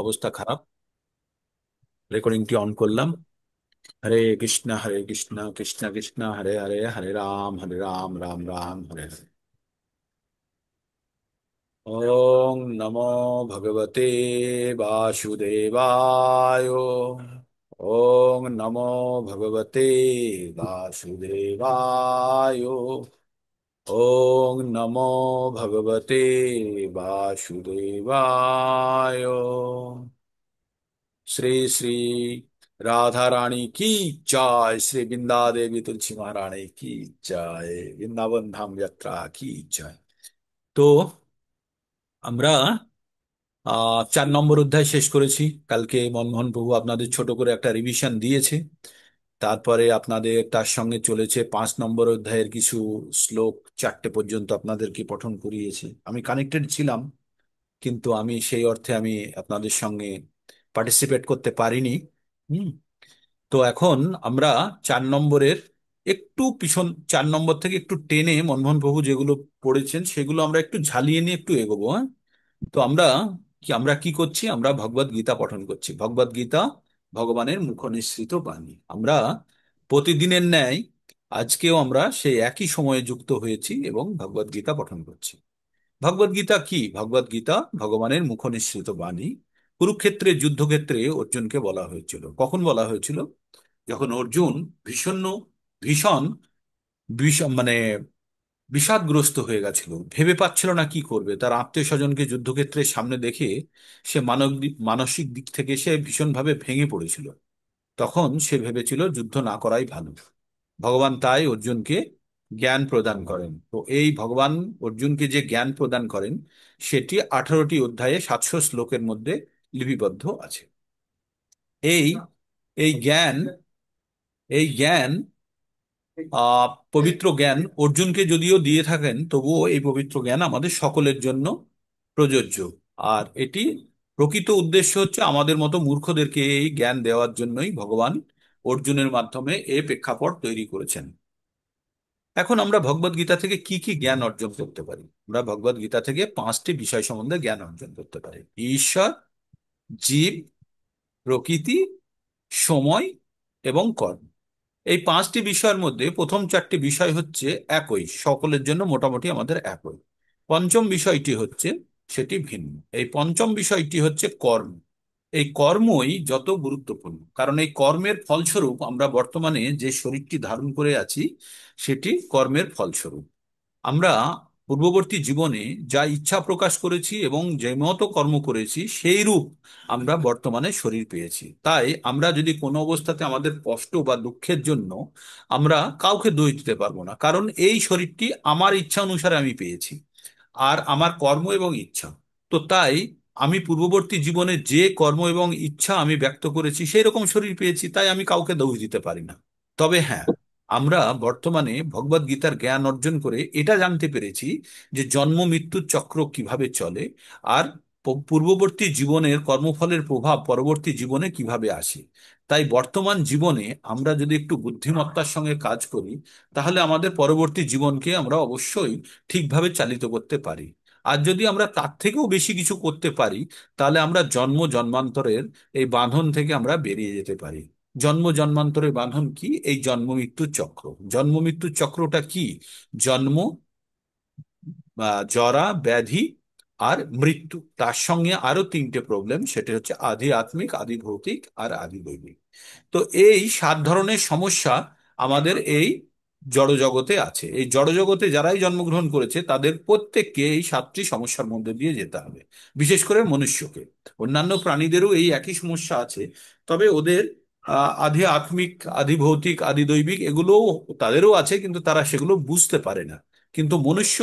অবস্থা খারাপ। রেকর্ডিংটি অন করলাম। হরে কৃষ্ণ কৃষ্ণ কৃষ্ণ হরে হরে, হরে রাম রাম রাম হরে হরে। ওম নমো ভগবতে বাসুদেবায়। ওম নমো ভগবতে বাসুদেবায়। ওম নমো ভগবতে বাসুদেবায়। श्री श्री राधा रानी की जय, श्री बिंदा देवी तुलसी महारानी की जय, वृंदावन धाम यात्रा की जय। তো আমরা 4 নম্বর অধ্যায় শেষ করেছি। কালকে মনমোহন প্রভু আপনাদের ছোট করে একটা রিভিশন দিয়েছে। তারপরে আপনাদের তার সঙ্গে চলেছে 5 নম্বর অধ্যায়ের কিছু শ্লোক, 4টে পর্যন্ত আপনাদেরকে পঠন করিয়েছে। আমি কানেক্টেড ছিলাম, কিন্তু আমি সেই অর্থে আমি আপনাদের সঙ্গে পার্টিসিপেট করতে পারিনি। হুম। তো এখন আমরা 4 নম্বরের একটু পিছন, 4 নম্বর থেকে একটু টেনে মনমোহন প্রভু যেগুলো পড়েছেন সেগুলো আমরা একটু ঝালিয়ে নিয়ে একটু এগোবো। হ্যাঁ। তো আমরা কি করছি? আমরা ভগবদ গীতা পঠন করছি। ভগবদ গীতা ভগবানের মুখ নিঃসৃত বাণী। আমরা প্রতিদিনের ন্যায় আজকেও আমরা সেই একই সময়ে যুক্ত হয়েছি এবং ভগবদ গীতা পঠন করছি। ভগবদ গীতা কি? ভগবদ গীতা ভগবানের মুখ নিঃসৃত বাণী। কুরুক্ষেত্রের যুদ্ধক্ষেত্রে অর্জুনকে বলা হয়েছিল। কখন বলা হয়েছিল? যখন অর্জুন ভীষণ ভীষণ মানে বিষাদগ্রস্ত হয়ে গেছিল, ভেবে পাচ্ছিল না কি করবে। তার আত্মীয় স্বজনকে যুদ্ধক্ষেত্রের সামনে দেখে সে মানসিক দিক থেকে সে ভীষণভাবে ভেঙে পড়েছিল। তখন সে ভেবেছিল যুদ্ধ না করাই ভালো। ভগবান তাই অর্জুনকে জ্ঞান প্রদান করেন। তো এই ভগবান অর্জুনকে যে জ্ঞান প্রদান করেন সেটি 18টি অধ্যায়ে 700 শ্লোকের মধ্যে লিপিবদ্ধ আছে। এই এই জ্ঞান এই জ্ঞান পবিত্র জ্ঞান অর্জুনকে যদিও দিয়ে থাকেন, তবুও এই পবিত্র জ্ঞান আমাদের সকলের জন্য প্রযোজ্য। আর এটি প্রকৃত উদ্দেশ্য হচ্ছে আমাদের মতো মূর্খদেরকে এই জ্ঞান দেওয়ার জন্যই ভগবান অর্জুনের মাধ্যমে এই প্রেক্ষাপট তৈরি করেছেন। এখন আমরা ভগবদ গীতা থেকে কি কি জ্ঞান অর্জন করতে পারি? আমরা ভগবদ গীতা থেকে 5টি বিষয় সম্বন্ধে জ্ঞান অর্জন করতে পারি: ঈশ্বর, জীব, প্রকৃতি, সময় এবং কর্ম। এই 5টি বিষয়ের মধ্যে প্রথম 4টি বিষয় হচ্ছে একই, সকলের জন্য মোটামুটি আমাদের একই। পঞ্চম বিষয়টি হচ্ছে সেটি ভিন্ন। এই পঞ্চম বিষয়টি হচ্ছে কর্ম। এই কর্মই যত গুরুত্বপূর্ণ, কারণ এই কর্মের ফলস্বরূপ আমরা বর্তমানে যে শরীরটি ধারণ করে আছি সেটি কর্মের ফলস্বরূপ। আমরা পূর্ববর্তী জীবনে যা ইচ্ছা প্রকাশ করেছি এবং যে মতো কর্ম করেছি সেই রূপ আমরা বর্তমানে শরীর পেয়েছি। তাই আমরা যদি কোনো অবস্থাতে আমাদের কষ্ট বা দুঃখের জন্য আমরা কাউকে দোষ দিতে পারবো না, কারণ এই শরীরটি আমার ইচ্ছা অনুসারে আমি পেয়েছি, আর আমার কর্ম এবং ইচ্ছা। তো তাই আমি পূর্ববর্তী জীবনে যে কর্ম এবং ইচ্ছা আমি ব্যক্ত করেছি সেই রকম শরীর পেয়েছি, তাই আমি কাউকে দোষ দিতে পারি না। তবে হ্যাঁ, আমরা বর্তমানে ভগবদ গীতার জ্ঞান অর্জন করে এটা জানতে পেরেছি যে জন্ম মৃত্যুর চক্র কিভাবে চলে, আর পূর্ববর্তী জীবনের কর্মফলের প্রভাব পরবর্তী জীবনে কিভাবে আসে। তাই বর্তমান জীবনে আমরা যদি একটু বুদ্ধিমত্তার সঙ্গে কাজ করি, তাহলে আমাদের পরবর্তী জীবনকে আমরা অবশ্যই ঠিকভাবে চালিত করতে পারি। আর যদি আমরা তার থেকেও বেশি কিছু করতে পারি, তাহলে আমরা জন্ম জন্মান্তরের এই বাঁধন থেকে আমরা বেরিয়ে যেতে পারি। জন্ম জন্মান্তরের বাঁধন কি? এই জন্ম মৃত্যুর চক্র। জন্ম মৃত্যুর চক্রটা কি? জন্ম, জরা, ব্যাধি আর মৃত্যু। তার সঙ্গে আরো 3টে প্রবলেম, সেটা হচ্ছে আদি আত্মিক, আদি ভৌতিক আর আদি দৈবিক। তো এই 7 ধরনের সমস্যা আমাদের এই জড়জগতে আছে। এই জড়জগতে যারাই জন্মগ্রহণ করেছে তাদের প্রত্যেককে এই 7টি সমস্যার মধ্যে দিয়ে যেতে হবে। বিশেষ করে মনুষ্যকে। অন্যান্য প্রাণীদেরও এই একই সমস্যা আছে, তবে ওদের আধি আত্মিক, আধি ভৌতিক, আধি দৈবিক এগুলো তাদেরও আছে, কিন্তু তারা সেগুলো বুঝতে পারে না। কিন্তু মনুষ্য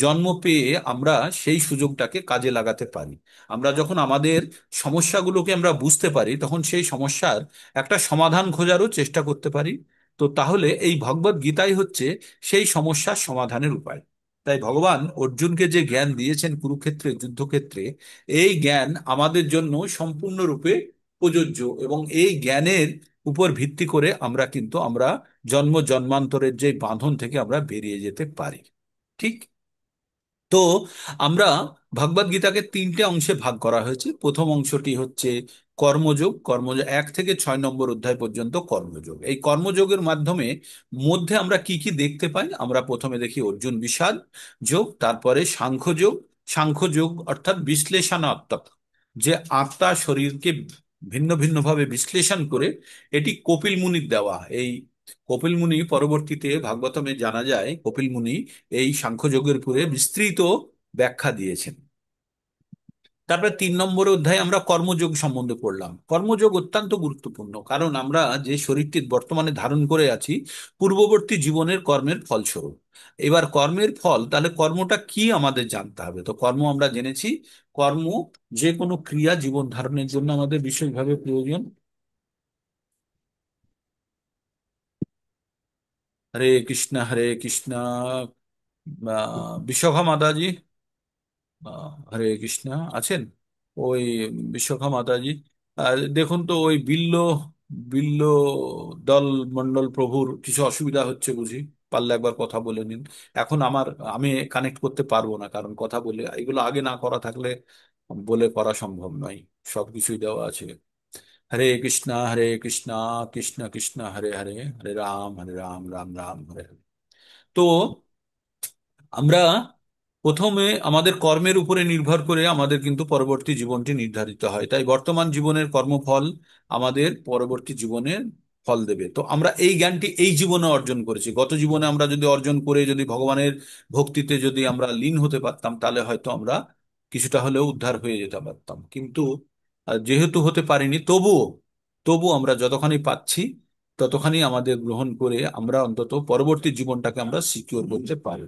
জন্ম পেয়ে আমরা সেই সুযোগটাকে কাজে লাগাতে পারি। আমরা যখন আমাদের সমস্যাগুলোকে আমরা বুঝতে পারি, তখন সেই সমস্যার একটা সমাধান খোঁজারও চেষ্টা করতে পারি। তো তাহলে এই ভগবদ গীতাই হচ্ছে সেই সমস্যার সমাধানের উপায়। তাই ভগবান অর্জুনকে যে জ্ঞান দিয়েছেন কুরুক্ষেত্রে যুদ্ধক্ষেত্রে, এই জ্ঞান আমাদের জন্য সম্পূর্ণরূপে প্রযোজ্য, এবং এই জ্ঞানের উপর ভিত্তি করে আমরা জন্ম জন্মান্তরের যে বাঁধন থেকে আমরা বেরিয়ে যেতে পারি। ঠিক। তো আমরা ভগবদ গীতাকে তিনটে অংশে ভাগ করা হয়েছে। প্রথম অংশটি হচ্ছে কর্মযোগ। কর্মযোগ 1 থেকে 6 নম্বর অধ্যায় পর্যন্ত কর্মযোগ। এই কর্মযোগের মাধ্যমে মধ্যে আমরা কি কি দেখতে পাই? আমরা প্রথমে দেখি অর্জুন বিষাদ যোগ, তারপরে সাংখ্যযোগ। সাংখ্যযোগ অর্থাৎ বিশ্লেষণাত্মক, যে আত্মা শরীরকে ভিন্ন ভিন্ন ভাবে বিশ্লেষণ করে, এটি কপিল মুনির দেওয়া। এই কপিল মুনি পরবর্তীতে ভাগবতমে জানা যায় কপিল মুনি এই সাংখ্যযোগের উপরে বিস্তৃত ব্যাখ্যা দিয়েছেন। তারপরে 3 নম্বর অধ্যায়ে আমরা কর্মযোগ সম্বন্ধে পড়লাম। কর্মযোগ অত্যন্ত গুরুত্বপূর্ণ, কারণ আমরা যে শরীরটি বর্তমানে ধারণ করে আছি পূর্ববর্তী জীবনের কর্মের ফলস্বরূপ। এবার কর্মের ফল, তাহলে কর্মটা কি আমাদের জানতে হবে। তো কর্ম আমরা জেনেছি, কর্ম যে কোনো ক্রিয়া জীবন ধারণের জন্য আমাদের বিশেষভাবে প্রয়োজন। হরে কৃষ্ণ হরে কৃষ্ণ। বিশ্বখা মাতাজি, হরে কৃষ্ণ আছেন? ওই বিশ্বখা মাতাজি, দেখুন তো ওই বিল্ল বিল্ল দল মন্ডল প্রভুর কিছু অসুবিধা হচ্ছে বুঝি, পারলে একবার কথা বলে নিন। এখন আমি কানেক্ট করতে পারবো না, কারণ কথা বলে এগুলো আগে না করা থাকলে বলে করা সম্ভব নয়। সবকিছুই দেওয়া আছে। হরে কৃষ্ণ হরে কৃষ্ণ, কৃষ্ণ কৃষ্ণ হরে হরে, হরে রাম রাম রাম হরে হরে। তো আমরা প্রথমে আমাদের কর্মের উপরে নির্ভর করে আমাদের কিন্তু পরবর্তী জীবনটি নির্ধারিত হয়। তাই বর্তমান জীবনের কর্মফল আমাদের পরবর্তী জীবনে ফল দেবে। তো আমরা এই জ্ঞানটি এই জীবনে অর্জন করেছি। গত জীবনে আমরা যদি অর্জন করে যদি ভগবানের ভক্তিতে যদি আমরা লীন হতে পারতাম, তাহলে হয়তো আমরা কিছুটা হলেও উদ্ধার হয়ে যেতে পারতাম। কিন্তু যেহেতু হতে পারিনি, তবুও তবু আমরা যতখানি পাচ্ছি ততখানি আমাদের গ্রহণ করে আমরা অন্তত পরবর্তী জীবনটাকে আমরা সিকিউর করতে পারি।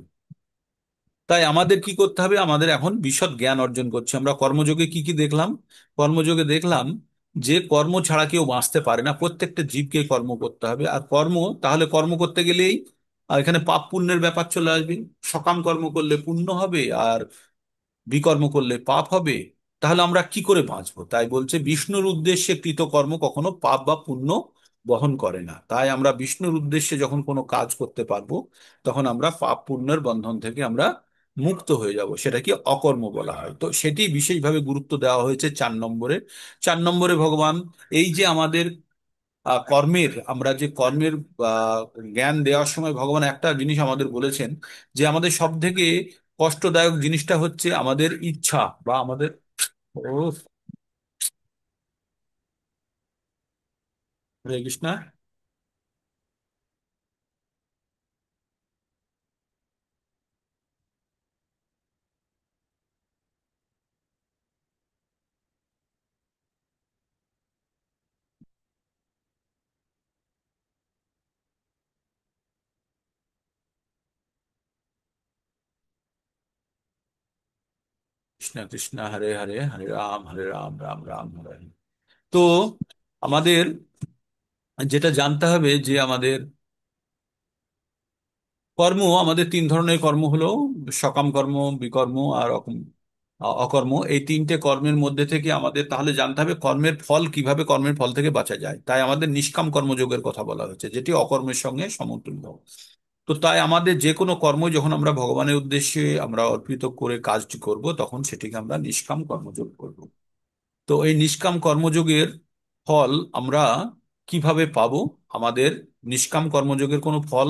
তাই আমাদের কি করতে হবে? আমাদের এখন বিশদ জ্ঞান অর্জন করছি। আমরা কর্মযোগে কি কি দেখলাম? কর্মযোগে দেখলাম যে কর্ম ছাড়া কেউ বাঁচতে পারে না, প্রত্যেকটা জীবকে কর্ম করতে হবে। আর কর্ম, তাহলে কর্ম করতে গেলেই এখানে পাপ পুণ্যের ব্যাপার চলে আসবে। সকাম কর্ম করলে পুণ্য হবে, আর বিকর্ম করলে পাপ হবে। তাহলে আমরা কি করে বাঁচবো? তাই বলছে বিষ্ণুর উদ্দেশ্যে কৃতকর্ম কখনো পাপ বা পুণ্য বহন করে না। তাই আমরা বিষ্ণুর উদ্দেশ্যে যখন কোনো কাজ করতে পারবো, তখন আমরা পাপ পুণ্যের বন্ধন থেকে আমরা মুক্ত হয়ে যাব। সেটাকে অকর্ম বলা হয়। তো সেটি বিশেষভাবে গুরুত্ব দেওয়া হয়েছে 4 নম্বরে। 4 নম্বরে ভগবান এই যে আমাদের কর্মের, আমরা যে কর্মের আহ, জ্ঞান দেওয়ার সময় ভগবান একটা জিনিস আমাদের বলেছেন, যে আমাদের সব থেকে কষ্টদায়ক জিনিসটা হচ্ছে আমাদের ইচ্ছা বা আমাদের। ও, হরে কৃষ্ণ। কৃষ্ণ কৃষ্ণ হরে হরে, হরে রাম রাম রাম হরে হরে। তো আমাদের যেটা জানতে হবে যে আমাদের কর্ম, আমাদের 3 ধরনের কর্ম হলো সকাম কর্ম, বিকর্ম আর অকর্ম। এই 3টে কর্মের মধ্যে থেকে আমাদের তাহলে জানতে হবে কর্মের ফল, কিভাবে কর্মের ফল থেকে বাঁচা যায়। তাই আমাদের নিষ্কাম কর্মযোগের কথা বলা হয়েছে, যেটি অকর্মের সঙ্গে সমতুল্য। তো তাই আমাদের যে কোনো কর্ম যখন আমরা ভগবানের উদ্দেশ্যে আমরা অর্পিত করে কাজটি করব, তখন সেটিকে আমরা নিষ্কাম কর্মযোগ করব। তো এই নিষ্কাম কর্মযোগের ফল আমরা কিভাবে পাবো? আমাদের নিষ্কাম কর্মযোগের কোনো ফল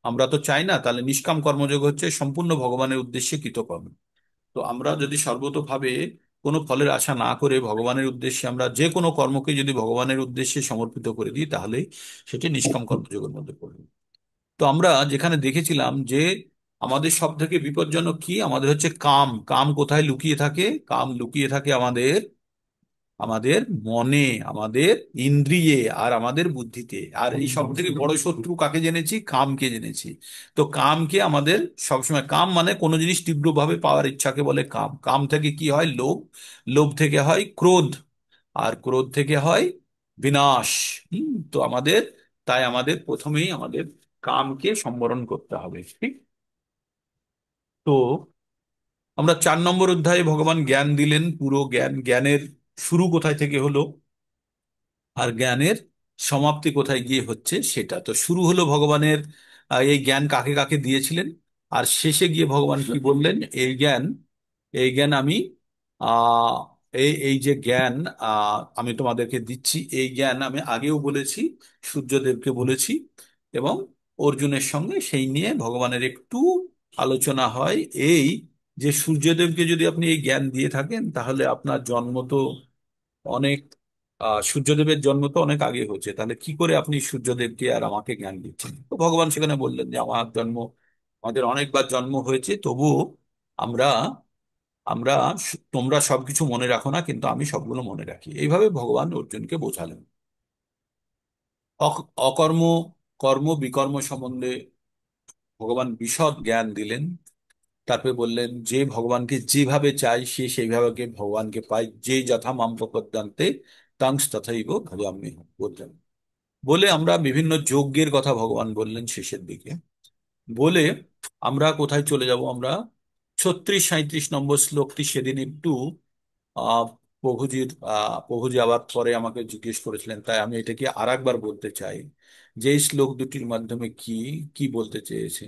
আমরা তো চাই না, তাহলে নিষ্কাম কর্মযোগ হচ্ছে সম্পূর্ণ ভগবানের উদ্দেশ্যে কৃতকর্ম। তো আমরা যদি সর্বতোভাবে কোনো ফলের আশা না করে ভগবানের উদ্দেশ্যে আমরা যে কোনো কর্মকে যদি ভগবানের উদ্দেশ্যে সমর্পিত করে দিই, তাহলে সেটি নিষ্কাম কর্মযোগের মধ্যে পড়বে। তো আমরা যেখানে দেখেছিলাম যে আমাদের সব থেকে বিপজ্জনক কি, আমাদের হচ্ছে কাম। কাম কোথায় লুকিয়ে থাকে? কাম লুকিয়ে থাকে আমাদের আমাদের মনে, আমাদের ইন্দ্রিয়ে, আর আমাদের বুদ্ধিতে। আর এই সব থেকে বড় শত্রু কাকে জেনেছি? কামকে জেনেছি। তো কামকে আমাদের সবসময়, কাম মানে কোনো জিনিস তীব্রভাবে পাওয়ার ইচ্ছাকে বলে কাম। কাম থেকে কি হয়? লোভ। লোভ থেকে হয় ক্রোধ, আর ক্রোধ থেকে হয় বিনাশ। তো তাই আমাদের প্রথমেই আমাদের কামকে সম্বরণ করতে হবে, ঠিক? তো আমরা 4 নম্বর অধ্যায়ে ভগবান জ্ঞান দিলেন, পুরো জ্ঞান, জ্ঞানের শুরু কোথায় থেকে হলো আর জ্ঞানের সমাপ্তি কোথায় গিয়ে হচ্ছে সেটা। তো শুরু হলো ভগবানের এই জ্ঞান কাকে কাকে দিয়েছিলেন, আর শেষে গিয়ে ভগবান কি বললেন? এই জ্ঞান এই জ্ঞান আমি আহ এই এই যে জ্ঞান আমি তোমাদেরকে দিচ্ছি, এই জ্ঞান আমি আগেও বলেছি, সূর্যদেবকে বলেছি, এবং অর্জুনের সঙ্গে সেই নিয়ে ভগবানের একটু আলোচনা হয়। এই যে সূর্যদেবকে যদি আপনি এই জ্ঞান দিয়ে থাকেন, তাহলে আপনার জন্ম তো অনেক সূর্যদেবের জন্ম তো অনেক আগে হয়েছে, তাহলে কি করে আপনি সূর্যদেবকে আর আমাকে জ্ঞান দিচ্ছেন? তো ভগবান সেখানে বললেন যে আমাদের অনেকবার জন্ম হয়েছে, তবুও আমরা আমরা তোমরা সবকিছু মনে রাখো না, কিন্তু আমি সবগুলো মনে রাখি। এইভাবে ভগবান অর্জুনকে বোঝালেন। অকর্ম, কর্ম বিকর্ম সম্বন্ধে ভগবান বিশদ জ্ঞান দিলেন। তারপরে বললেন যে ভগবানকে যেভাবে চাই সে সেইভাবে ভগবানকে পায়, যে যথা মাম প্রপদ্যন্তে তাং তথৈব ভবামি বললেন। বলে আমরা বিভিন্ন যজ্ঞের কথা ভগবান বললেন শেষের দিকে। বলে আমরা কোথায় চলে যাব? আমরা 36-37 নম্বর শ্লোকটি সেদিন একটু আহ প্রভুজি আবার পরে আমাকে জিজ্ঞেস করেছিলেন, তাই আমি এটাকে আর একবার বলতে চাই যে এই শ্লোক দুটির মাধ্যমে কি কি বলতে চেয়েছে।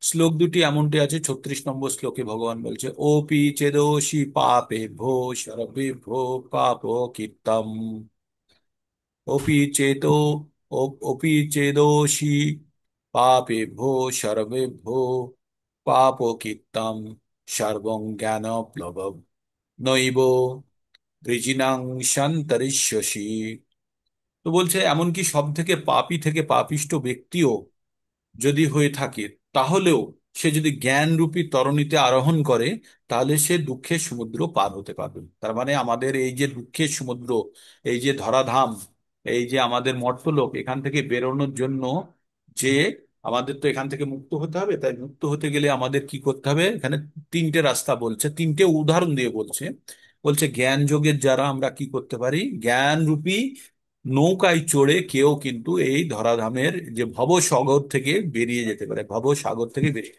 শ্লোক দুটি এমনটি আছে, 36 নম্বর শ্লোকে ভগবান বলছে, ওপি চেদোষি পাপে ভো সরবে ভো পাপ কীর্তম। ওপি চেতো ওপি চেদোষি পাপে ভো সর্বে ভো পাপ কীর্তম সর্বং জ্ঞান প্লবম নৈব বৃজিনাং সন্তরিষ্যসি। তো বলছে এমনকি সব থেকে পাপী থেকে পাপিষ্ঠ ব্যক্তিও যদি হয়ে থাকে, তাহলেও সে যদি জ্ঞান রূপী তরণীতে আরোহণ করে, তাহলে সে দুঃখের সমুদ্র পার হতে পারবে। তার মানে আমাদের এই যে দুঃখের সমুদ্র, এই যে ধরাধাম, এই যে আমাদের মর্ত্যলোক, এখান থেকে বেরোনোর জন্য যে আমাদের তো এখান থেকে মুক্ত হতে হবে, তাই মুক্ত হতে গেলে আমাদের কি করতে হবে? এখানে তিনটে রাস্তা বলছে, তিনটে উদাহরণ দিয়ে বলছে। বলছে জ্ঞান যোগের দ্বারা আমরা কি করতে পারি, জ্ঞান রূপী নৌকায় চড়ে কেউ কিন্তু এই ধরাধামের যে ভবসাগর থেকে বেরিয়ে যেতে পারে, ভবসাগর থেকে বেরিয়ে।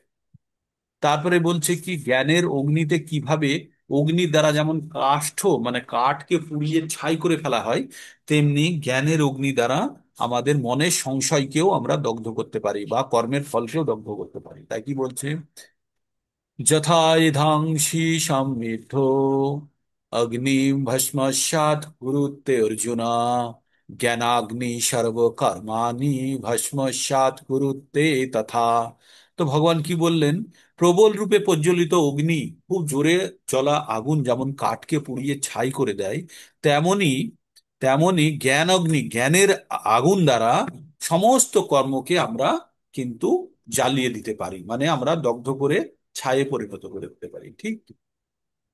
তারপরে বলছে কি জ্ঞানের অগ্নিতে কিভাবে, অগ্নির দ্বারা যেমন কাষ্ঠ মানে কাঠকে পুড়িয়ে ছাই করে ফেলা হয়, তেমনি জ্ঞানের অগ্নি দ্বারা আমাদের মনের সংশয়কেও আমরা দগ্ধ করতে পারি, বা কর্মের ফলকেও দগ্ধ করতে পারি। তাই কি বলছে, যথা ইধাংসি সমৃদ্ধ অগ্নি ভস্মসাৎ কুরুতে অর্জুনা জ্ঞানাগ্নি সর্বকর্মাণি ভস্মসাৎ কুরুতে তথা। তো ভগবান কি বললেন, প্রবল রূপে প্রজ্বলিত অগ্নি, খুব জোরে চলা আগুন যেমন কাঠকে পুড়িয়ে ছাই করে দেয়, তেমনি তেমনি জ্ঞান অগ্নি, জ্ঞানের আগুন দ্বারা সমস্ত কর্মকে আমরা কিন্তু জ্বালিয়ে দিতে পারি, মানে আমরা দগ্ধ করে ছায়ে পরিণত করে দিতে পারি। ঠিক।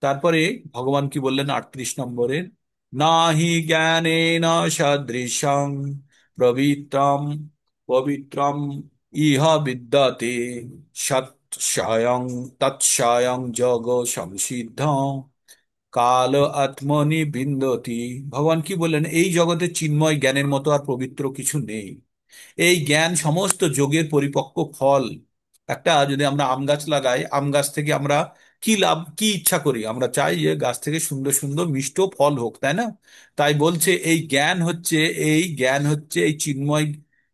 তারপরে ভগবান কি বললেন 38 নম্বরে, নাহি জ্ঞানেন সদৃশং পবিত্রম পবিত্রম ইহ বিদ্যতে সৎ স্বয়ং তৎস্বয়ং যোগ সংসিদ্ধ কাল আত্মনি বিন্দতি। ভগবান কি বললেন, এই জগতে চিন্ময় জ্ঞানের মতো আর পবিত্র কিছু নেই। এই জ্ঞান সমস্ত যোগের পরিপক্ক ফল। একটা যদি আমরা আম গাছ লাগাই, আম গাছ থেকে আমরা কি লাভ, কি ইচ্ছা করি? আমরা চাই যে গাছ থেকে সুন্দর সুন্দর মিষ্ট ফল হোক, তাই না? তাই বলছে এই জ্ঞান হচ্ছে এই চিন্ময়।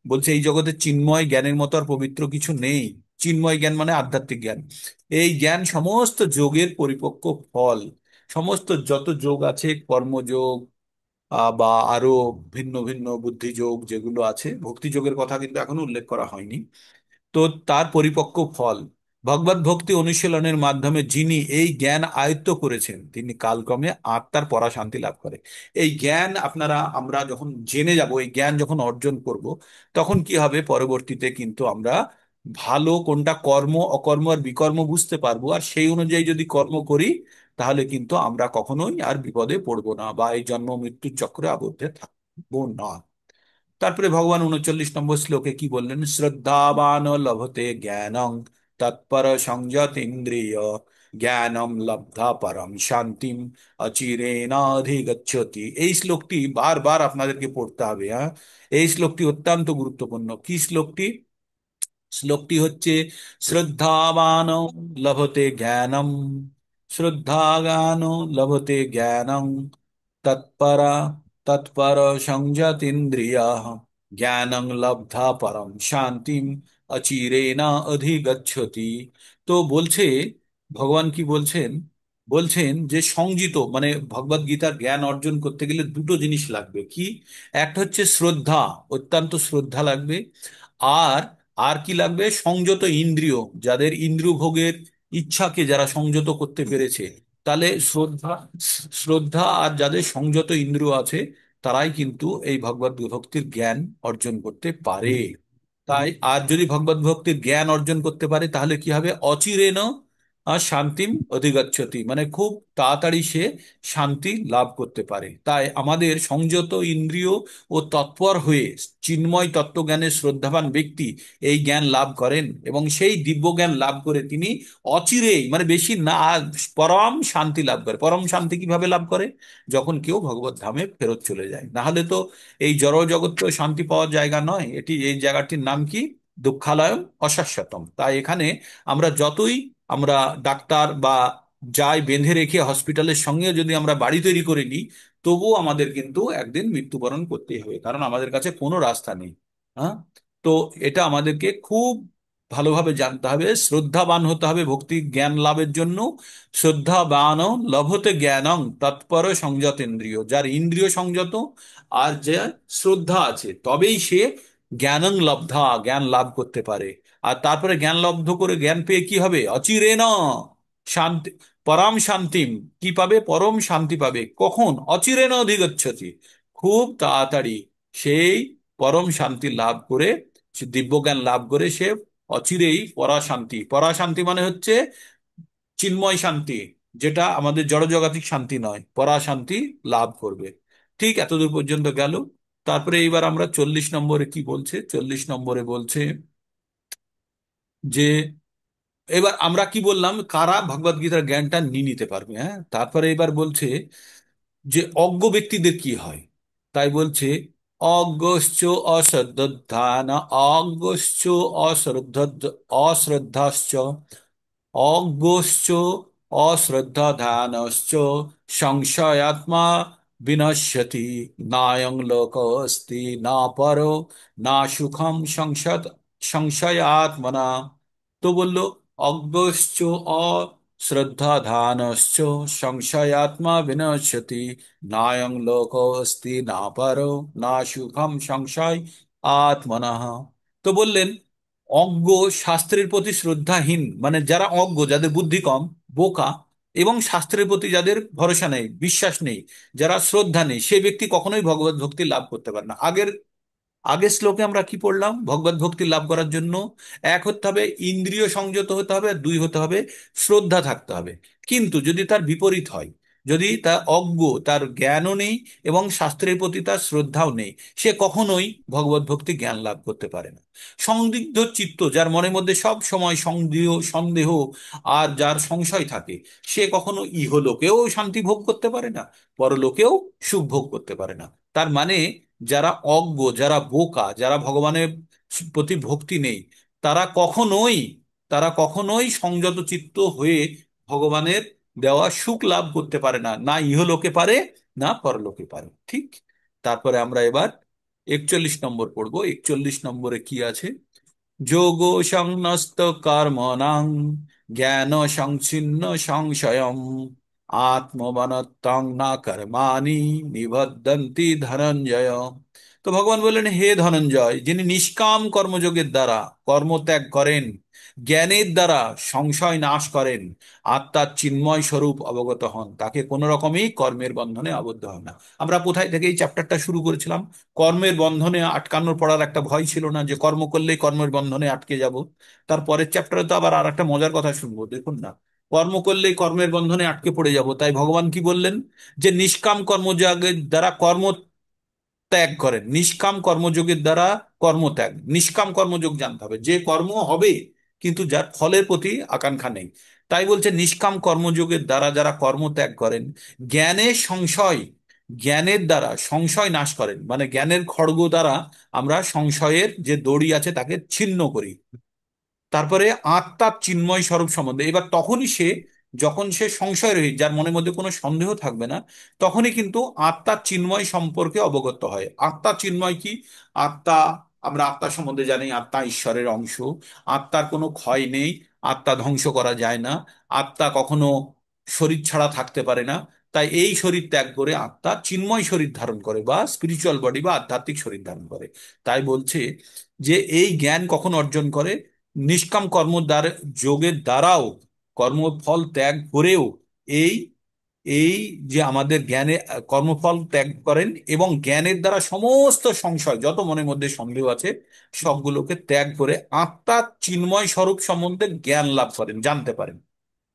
বলছে এই জগতে চিন্ময় জ্ঞানের মতো আর পবিত্র কিছু নেই। চিন্ময় জ্ঞান মানে আধ্যাত্মিক জ্ঞান। এই জ্ঞান সমস্ত যোগের পরিপক্ক ফল। সমস্ত যত যোগ আছে, কর্মযোগ বা আরো ভিন্ন ভিন্ন বুদ্ধিযোগ যেগুলো আছে, ভক্তি যোগের কথা কিন্তু এখনো উল্লেখ করা হয়নি, তো তার পরিপক্ক ফল। ভগবত ভক্তি অনুশীলনের মাধ্যমে যিনি এই জ্ঞান আয়ত্ত করেছেন, তিনি কালক্রমে আত্মার পরা শান্তি লাভ করে। এই জ্ঞান আমরা যখন জেনে যাব, এই জ্ঞান যখন অর্জন করব, তখন কি হবে, পরবর্তীতে কিন্তু আমরা ভালো কোনটা কর্ম অকর্ম আর বিকর্ম বুঝতে পারবো, আর সেই অনুযায়ী যদি কর্ম করি, তাহলে কিন্তু আমরা কখনোই আর বিপদে পড়বো না, বা এই জন্ম মৃত্যুর চক্রে আবদ্ধে থাকবো না। তারপরে ভগবান 39 নম্বর শ্লোকে কি বললেন, শ্রদ্ধাবান লভতে জ্ঞানং তৎপর সংযতেন্দ্রিয় জ্ঞানম লব্ধা পরম শান্তিম অচিরেনাধিগচ্ছতি। এই শ্লোকটি বারবার আপনাদেরকে পড়তে হবে, হ্যাঁ। এই শ্লোকটি অত্যন্ত গুরুত্বপূর্ণ। কি শ্লোকটি? শ্লোকটি হচ্ছে, শ্রদ্ধাবান লভতে জ্ঞানম, শ্রদ্ধাগান লভতে জ্ঞানং তৎপরা তৎপর সংযতেন্দ্রিয়া জ্ঞানং লব্ধা পরম শান্তিম অচিরেনা অধিগচ্ছতি। তো বলছে, ভগবান কি বলছেন, বলছেন যে সংযিত মানে ভগবদ গীতার জ্ঞান অর্জন করতে গেলে দুটো জিনিস লাগবে কি, একটা হচ্ছে শ্রদ্ধা, অত্যন্ত শ্রদ্ধা লাগবে। আর আর কি লাগবে, সংযত ইন্দ্রিয়, যাদের ইন্দ্রিয় ভোগের ইচ্ছাকে যারা সংযত করতে পেরেছে, তাহলে শ্রদ্ধা, শ্রদ্ধা আর যাদের সংযত ইন্দ্রিয় আছে, তারাই কিন্তু এই ভগবদ ভক্তির জ্ঞান অর্জন করতে পারে। তাই আর যদি ভগবত ভক্তির জ্ঞান অর্জন করতে পারে তাহলে কি হবে, অচিরেণ আর শান্তিম অধিগচ্ছতি, মানে খুব তাড়াতাড়ি সে শান্তি লাভ করতে পারে। তাই আমাদের সংযত ইন্দ্রিয় ও তৎপর হয়ে চিন্ময় তত্ত্বজ্ঞানের শ্রদ্ধাবান ব্যক্তি এই জ্ঞান লাভ করেন, এবং সেই দিব্য জ্ঞান লাভ করে তিনি অচিরেই, মানে বেশি না, পরম শান্তি লাভ করে। পরম শান্তি কিভাবে লাভ করে, যখন কেউ ভগবত ধামে ফেরত চলে যায়। না হলে তো এই জড় জগৎ তো শান্তি পাওয়ার জায়গা নয়, এটি এই জায়গাটির নাম কি, দুঃখালয়ম অশাশ্বতম। তাই এখানে আমরা যতই আমরা ডাক্তার বা যাই বেঁধে রেখে হসপিটালের সঙ্গে যদি আমরা বাড়ি তৈরি করে নিই, তবুও আমাদের কিন্তু একদিন মৃত্যুবরণ করতেই হবে, কারণ আমাদের কাছে কোনো রাস্তা নেই। হ্যাঁ, তো এটা আমাদেরকে খুব ভালোভাবে জানতে হবে, শ্রদ্ধাবান হতে হবে ভক্তি জ্ঞান লাভের জন্য। শ্রদ্ধাবান লভতে জ্ঞানং তৎপর সংযত ইন্দ্রিয়, যার ইন্দ্রিয় সংযত আর যে শ্রদ্ধা আছে, তবেই সে জ্ঞানং লব্ধা, জ্ঞান লাভ করতে পারে। আর তারপরে জ্ঞান লব্ধ করে জ্ঞান পেয়ে কি হবে, অচিরেণ শান্তি, পরম শান্তিম, কি পাবে, পরম শান্তি পাবে। কখন, অচিরেণ অধিগচ্ছতি, খুব তাড়াতাড়ি সেই পরম শান্তি লাভ করে, সে দিব্যজ্ঞান লাভ করে সে অচিরেই পরাশান্তি, পরাশান্তি মানে হচ্ছে চিন্ময় শান্তি, যেটা আমাদের জড়জগতিক শান্তি নয়, পরাশান্তি লাভ করবে। ঠিক এতদূর পর্যন্ত গেল। তারপরে এইবার আমরা 40 নম্বরে কি বলছে, 40 নম্বরে বলছে যে এবার আমরা কি বললাম, কারা ভগবদ গীতার জ্ঞানটা নিয়ে নিতে পারবে। হ্যাঁ, তারপরে এবার বলছে যে অজ্ঞ ব্যক্তিদের কি হয়। তাই বলছে অজ্ঞশ্চ অশ্রদ্ধান, অজ্ঞশ্চ অশ্রদ্ধ, অশ্রদ্ধাশ্চ, অজ্ঞশ্চ অশ্রদ্ধাধানশ্চ সংশয়াত্মা বিনশ্যতি, নায়ং লোকস্তি না পরো না সুখম সংসদ সংশয়াত্মনা। তো বলল অজ্ঞশ্চ অশ্রদ্ধাধানশ্চ সংশয়াত্মা বিনশ্যতি, নায়ং লোকস্তি না পরো না সুখম সংশয় আত্মনঃ। তো বললেন অজ্ঞ, শাস্ত্রের প্রতি শ্রদ্ধাহীন, মানে যারা অজ্ঞ, যাদের বুদ্ধি কম, বোকা, এবং শাস্ত্রের প্রতি যাদের ভরসা নেই, বিশ্বাস নেই, যারা শ্রদ্ধা নেই, সে ব্যক্তি কখনোই ভগবত ভক্তি লাভ করতে পারে না। আগের আগের শ্লোকে আমরা কি পড়লাম, ভগবত ভক্তি লাভ করার জন্য এক হতে হবে ইন্দ্রিয় সংযত হতে হবে, আর দুই হতে হবে শ্রদ্ধা থাকতে হবে। কিন্তু যদি তার বিপরীত হয়, যদি তার অজ্ঞ, তার জ্ঞানও নেই এবং শাস্ত্রের প্রতি তার শ্রদ্ধাও নেই, সে কখনোই ভগবত ভক্তি জ্ঞান লাভ করতে পারে না। সন্দিগ্ধ চিত্ত, যার মনের মধ্যে সব সময় সন্দেহ সন্দেহ আর যার সংশয় থাকে, সে কখনো ইহলোকেও শান্তি ভোগ করতে পারে না, পরলোকেও সুখ ভোগ করতে পারে না। তার মানে যারা অজ্ঞ, যারা বোকা, যারা ভগবানের প্রতি ভক্তি নেই, তারা কখনোই তারা কখনোই সংযত চিত্ত হয়ে ভগবানের দেওয়া সুখ লাভ করতে পারে না, না ইহলোকে পারে না পরলোকে পারে। ঠিক। তারপরে আমরা এবার 41 নম্বর পড়বো। 41 নম্বরে কি আছে, যোগ সংন্যস্ত কর্মণং জ্ঞান সংচ্ছিন্ন সংশয়ম আত্মবনতং না কর্মাণি নিবদ্ধন্তি ধনঞ্জয়। তো ভগবান বললেন, হে ধনঞ্জয়, যিনি নিষ্কাম কর্মযোগের দ্বারা কর্মত্যাগ করেন, জ্ঞানের দ্বারা সংশয় নাশ করেন, আত্মার চিন্ময় স্বরূপ অবগত হন, তাকে কোনো রকমই কর্মের বন্ধনে আবদ্ধ হয় না। আমরা কোথায় থেকে এই চ্যাপ্টারটা শুরু করেছিলাম, কর্মের বন্ধনে আটকানোর পড়ার একটা ভয় ছিল না, যে কর্ম করলেই কর্মের বন্ধনে আটকে যাব। তারপরের চ্যাপ্টারে তো আবার আর একটা মজার কথা শুনবো, দেখুন না, কর্ম করলেই কর্মের বন্ধনে আটকে পড়ে যাব। তাই ভগবান কি বললেন, যে নিষ্কাম কর্মযোগের দ্বারা কর্ম ত্যাগ করেন, নিষ্কাম কর্মযোগের দ্বারা কর্মত্যাগ, নিষ্কাম কর্মযোগ জানতে হবে, যে কর্ম হবে কিন্তু যার ফলের প্রতি আকাঙ্ক্ষা নেই। তাই বলছে নিষ্কাম কর্মযোগের দ্বারা যারা কর্মত্যাগ করেন, জ্ঞানের সংশয়, জ্ঞানের দ্বারা সংশয় নাশ করেন, মানে জ্ঞানের খড়গ দ্বারা আমরা সংশয়ের যে দড়ি আছে তাকে ছিন্ন করি। তারপরে আত্মার চিন্ময় স্বরূপ সম্বন্ধে, এবার তখনই সে, যখন সে সংশয় রহিত, যার মনের মধ্যে কোনো সন্দেহ থাকবে না, তখনই কিন্তু আত্মার চিন্ময় সম্পর্কে অবগত হয়। আত্মা চিন্ময় কি, আত্মা, আমরা আত্মা সম্বন্ধে জানি আত্মা ঈশ্বরের অংশ, আত্মার কোনো ক্ষয় নেই, আত্মা ধ্বংস করা যায় না, আত্মা কখনো শরীর ছাড়া থাকতে পারে না। তাই এই শরীর ত্যাগ করে আত্মা চিন্ময় শরীর ধারণ করে বা স্পিরিচুয়াল বডি বা আধ্যাত্মিক শরীর ধারণ করে। তাই বলছে যে এই জ্ঞান কখন অর্জন করে? নিষ্কাম কর্ম দ্বারা, যোগের দ্বারাও, কর্মফল ত্যাগ করেও এই এই যে আমাদের জ্ঞানে কর্মফল ত্যাগ করেন এবং জ্ঞানের দ্বারা সমস্ত সংশয়, যত মনের মধ্যে সন্দেহ আছে, সবগুলোকে ত্যাগ করে আত্মার চিন্ময় স্বরূপ সম্বন্ধে জ্ঞান লাভ করেন, জানতে পারেন।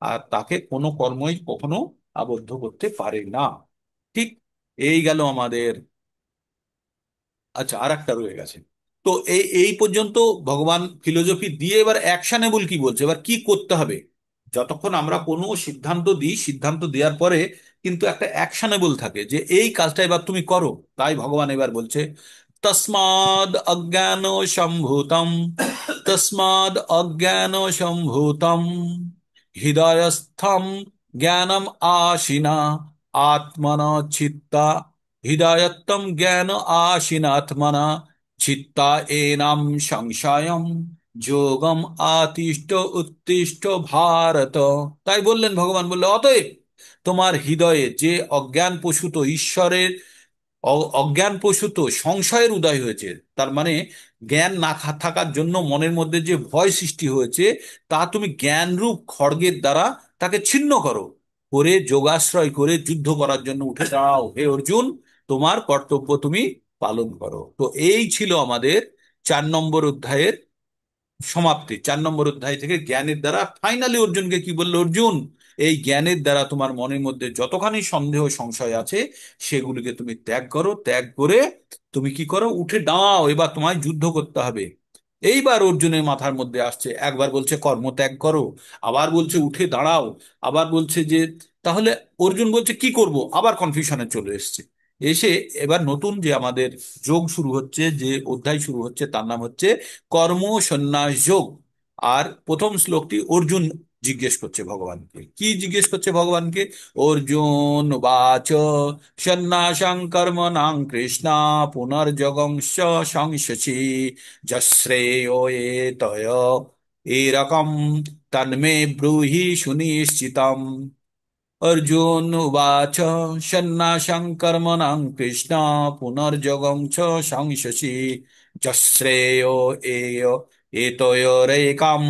আর তাকে কোনো কর্মই কখনো আবদ্ধ করতে পারে না। ঠিক। এই গেল আমাদের। আচ্ছা, আর একটা রয়ে গেছে। তো এই এই পর্যন্ত ভগবান ফিলোসফি দিয়ে এবার অ্যাকশনেবল কি বলছে, এবার কি করতে হবে। যতক্ষণ আমরা কোনো সিদ্ধান্ত দিই, সিদ্ধান্ত দেওয়ার পরে কিন্তু একটা অ্যাকশনেবল থাকে যে এই কাজটা এবার তুমি করো। তাই ভগবান এবার বলছে, তস্মাদ অজ্ঞান সম্ভূতম, তস্মাদ অজ্ঞান সম্ভূতম হৃদয়স্থম জ্ঞানম আশিনা আত্মন চিত্তা, হৃদয়ত্তম জ্ঞান আশিনাত্মনা চিত্তা এনাম সংশয়ম যোগম আতিষ্ঠ উত্তিষ্ঠ ভারত। তাই বললেন, ভগবান বললে, অতএব তোমার হৃদয়ে যে অজ্ঞান প্রসূত ঈশ্বরের অজ্ঞানপ্রসূত সংশয়ের উদয় হয়েছে, তার মানে জ্ঞান না থাকার জন্য মনের মধ্যে যে ভয় সৃষ্টি হয়েছে, তা তুমি জ্ঞানরূপ খড়গের দ্বারা তাকে ছিন্ন করো, করে যোগাশ্রয় করে যুদ্ধ করার জন্য উঠে দাঁড়াও হে অর্জুন। তোমার কর্তব্য তুমি পালন করো। তো এই ছিল আমাদের 4 নম্বর অধ্যায়ের সমাপ্তি। 4 নম্বর অধ্যায় থেকে জ্ঞানের দ্বারা ফাইনালি অর্জুনকে কি বললো, অর্জুন এই জ্ঞানের দ্বারা তোমার মনের মধ্যে যতখানি সন্দেহ সংশয় আছে সেগুলিকে তুমি ত্যাগ করো, ত্যাগ করে তুমি কি করো, উঠে দাঁড়াও, এবার তোমায় যুদ্ধ করতে হবে। এইবার অর্জুনের মাথার মধ্যে আসছে, একবার বলছে কর্ম ত্যাগ করো, আবার বলছে উঠে দাঁড়াও, আবার বলছে যে, তাহলে অর্জুন বলছে কি করব, আবার কনফিউশনে চলে এসছে। এসে এবার নতুন যে আমাদের যোগ শুরু হচ্ছে, যে অধ্যায় শুরু হচ্ছে, তার নাম হচ্ছে কর্ম সন্ন্যাস যোগ। আর প্রথম শ্লোকটি অর্জুন জিজ্ঞেস করছে ভগবানকে, কি জিজ্ঞেস করছে ভগবানকে? অর্জুন বাচ সন্ন্যাসং কর্মণাং কৃষ্ণা পুনর্যোগং সংশসি যশ্রেয় এতয় এরকম তন্মে ব্রূহি সুনিশ্চিতম। अर्जुन उवाच सन्नासं कर्मणां कृष्ण पुनर्योगं च संशसि यश्रेयो एय एतयोरेकम्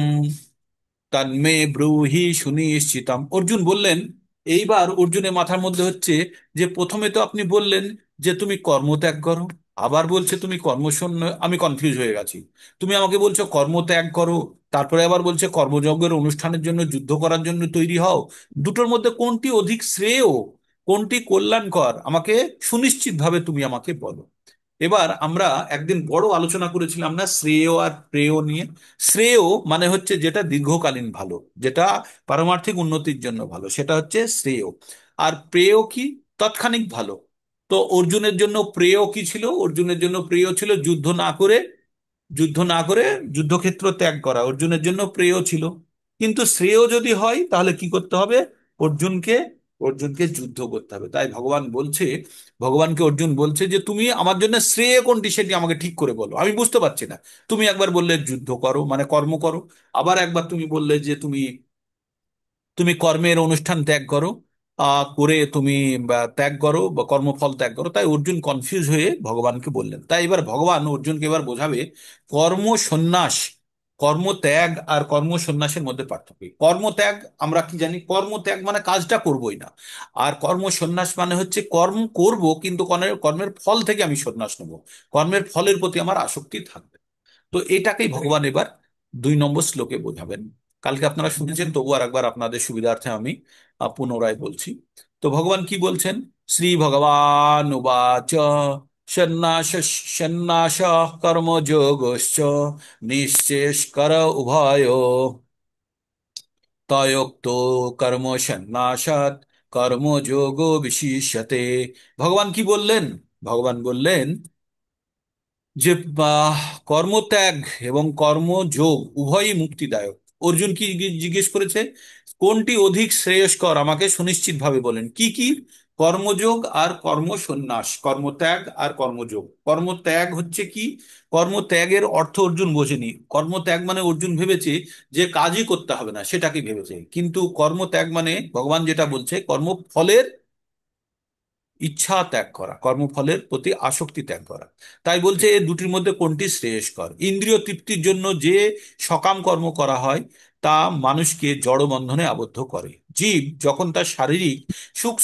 তন্মে ব্রূহি সুনিশ্চিতম। অর্জুন বললেন, এইবার অর্জুনের মাথার মধ্যে হচ্ছে যে প্রথমে তো আপনি বললেন যে তুমি কর্মত্যাগ করো, আবার বলছে তুমি কর্মশূন্য, আমি কনফিউজ হয়ে গেছি। তুমি আমাকে বলছো কর্মত্যাগ করো, তারপরে আবার বলছে কর্মযজ্ঞের অনুষ্ঠানের জন্য যুদ্ধ করার জন্য তৈরি হও। দুটোর মধ্যে কোনটি অধিক শ্রেয়, কোনটি কল্যাণকর, আমাকে সুনিশ্চিতভাবে তুমি আমাকে বলো। এবার আমরা একদিন বড় আলোচনা করেছিলাম না শ্রেয় আর প্রেয় নিয়ে। শ্রেয় মানে হচ্ছে যেটা দীর্ঘকালীন ভালো, যেটা পারমার্থিক উন্নতির জন্য ভালো, সেটা হচ্ছে শ্রেয়। আর প্রেয় কি? তৎক্ষণিক ভালো। তো অর্জুনের জন্য প্রেয় কি ছিল? অর্জুনের জন্য প্রেয় ছিল যুদ্ধ না করে, যুদ্ধ না করে যুদ্ধক্ষেত্র ত্যাগ করা অর্জুনের জন্য প্রেয় ছিল। কিন্তু শ্রেয় যদি হয় তাহলে কি করতে হবে? অর্জুনকে অর্জুনকে যুদ্ধ করতে হবে। তাই ভগবান বলছে, ভগবানকে অর্জুন বলছে যে তুমি আমার জন্য শ্রেয় কোনটি সেটি আমাকে ঠিক করে বলো, আমি বুঝতে পারছি না। তুমি একবার বললে যুদ্ধ করো মানে কর্ম করো, আবার একবার তুমি বললে যে তুমি তুমি কর্মের অনুষ্ঠান ত্যাগ করো, করে তুমি ত্যাগ করো বা কর্মফল ত্যাগ করো। তাই অর্জুন কনফিউজ হয়ে ভগবানকে বললেন। তাই এবার ভগবান অর্জুনকে এবার বোঝাবে কর্ম সন্ন্যাস, কর্ম ত্যাগ আর কর্ম সন্ন্যাসের মধ্যে পার্থক্য কি। কর্ম ত্যাগ আমরা কি জানি, কর্ম ত্যাগ মানে কাজটা করবোই না। আর কর্ম সন্ন্যাস মানে হচ্ছে কর্ম করব কিন্তু কর্মের কর্মের ফল থেকে আমি সন্ন্যাস নেব, কর্মের ফলের প্রতি আমার আসক্তি থাকবে। তো এটাকেই ভগবান এবার 2 নম্বর শ্লোকে বোঝাবেন। কালকে আপনারা শুনেছেন, তবু আর একবার আপনাদের সুবিধার্থে আমি পুনরায় বলছি। তো ভগবান কি বলছেন? শ্রী ভগবান উবাচ সন্ন্যাস সন্ন্যাস কর্মযোগশ্চ নিঃশেষকর উভয় তয়োক্ত কর্ম সন্ন্যাসাৎ কর্মযোগো বিশিষ্যতে। ভগবান কি বললেন? ভগবান বললেন যে কর্মত্যাগ এবং কর্মযোগ উভয়ই মুক্তিদায়ক। অর্জুন কি জিজ্ঞেস করেছে? কোনটি অধিক শ্রেয়স্কর আমাকে সুনিশ্চিতভাবে বলেন, কি কি? কর্মযোগ আর কর্মসন্ন্যাস, কর্মত্যাগ আর কর্মযোগ। কর্মত্যাগ হচ্ছে কি? কর্মত্যাগের অর্থ অর্জুন বোঝেনি। কর্মত্যাগ মানে অর্জুন ভেবেছে যে কাজই করতে হবে না, সেটাকে ভেবেছে। কিন্তু কর্মত্যাগ মানে ভগবান যেটা বলছে, কর্মফলের ইচ্ছা ত্যাগ করা, কর্মফলের প্রতি আসক্তি ত্যাগ করা। তাই বলছে এই দুটির মধ্যে কোনটি শ্রেয়স্কর। ইন্দ্রিয় তৃপ্তির জন্য যে সকাম কর্ম করা হয় তা মানুষকে জড় বন্ধনে আবদ্ধ করে। জীব যখন তার শারীরিক সুখ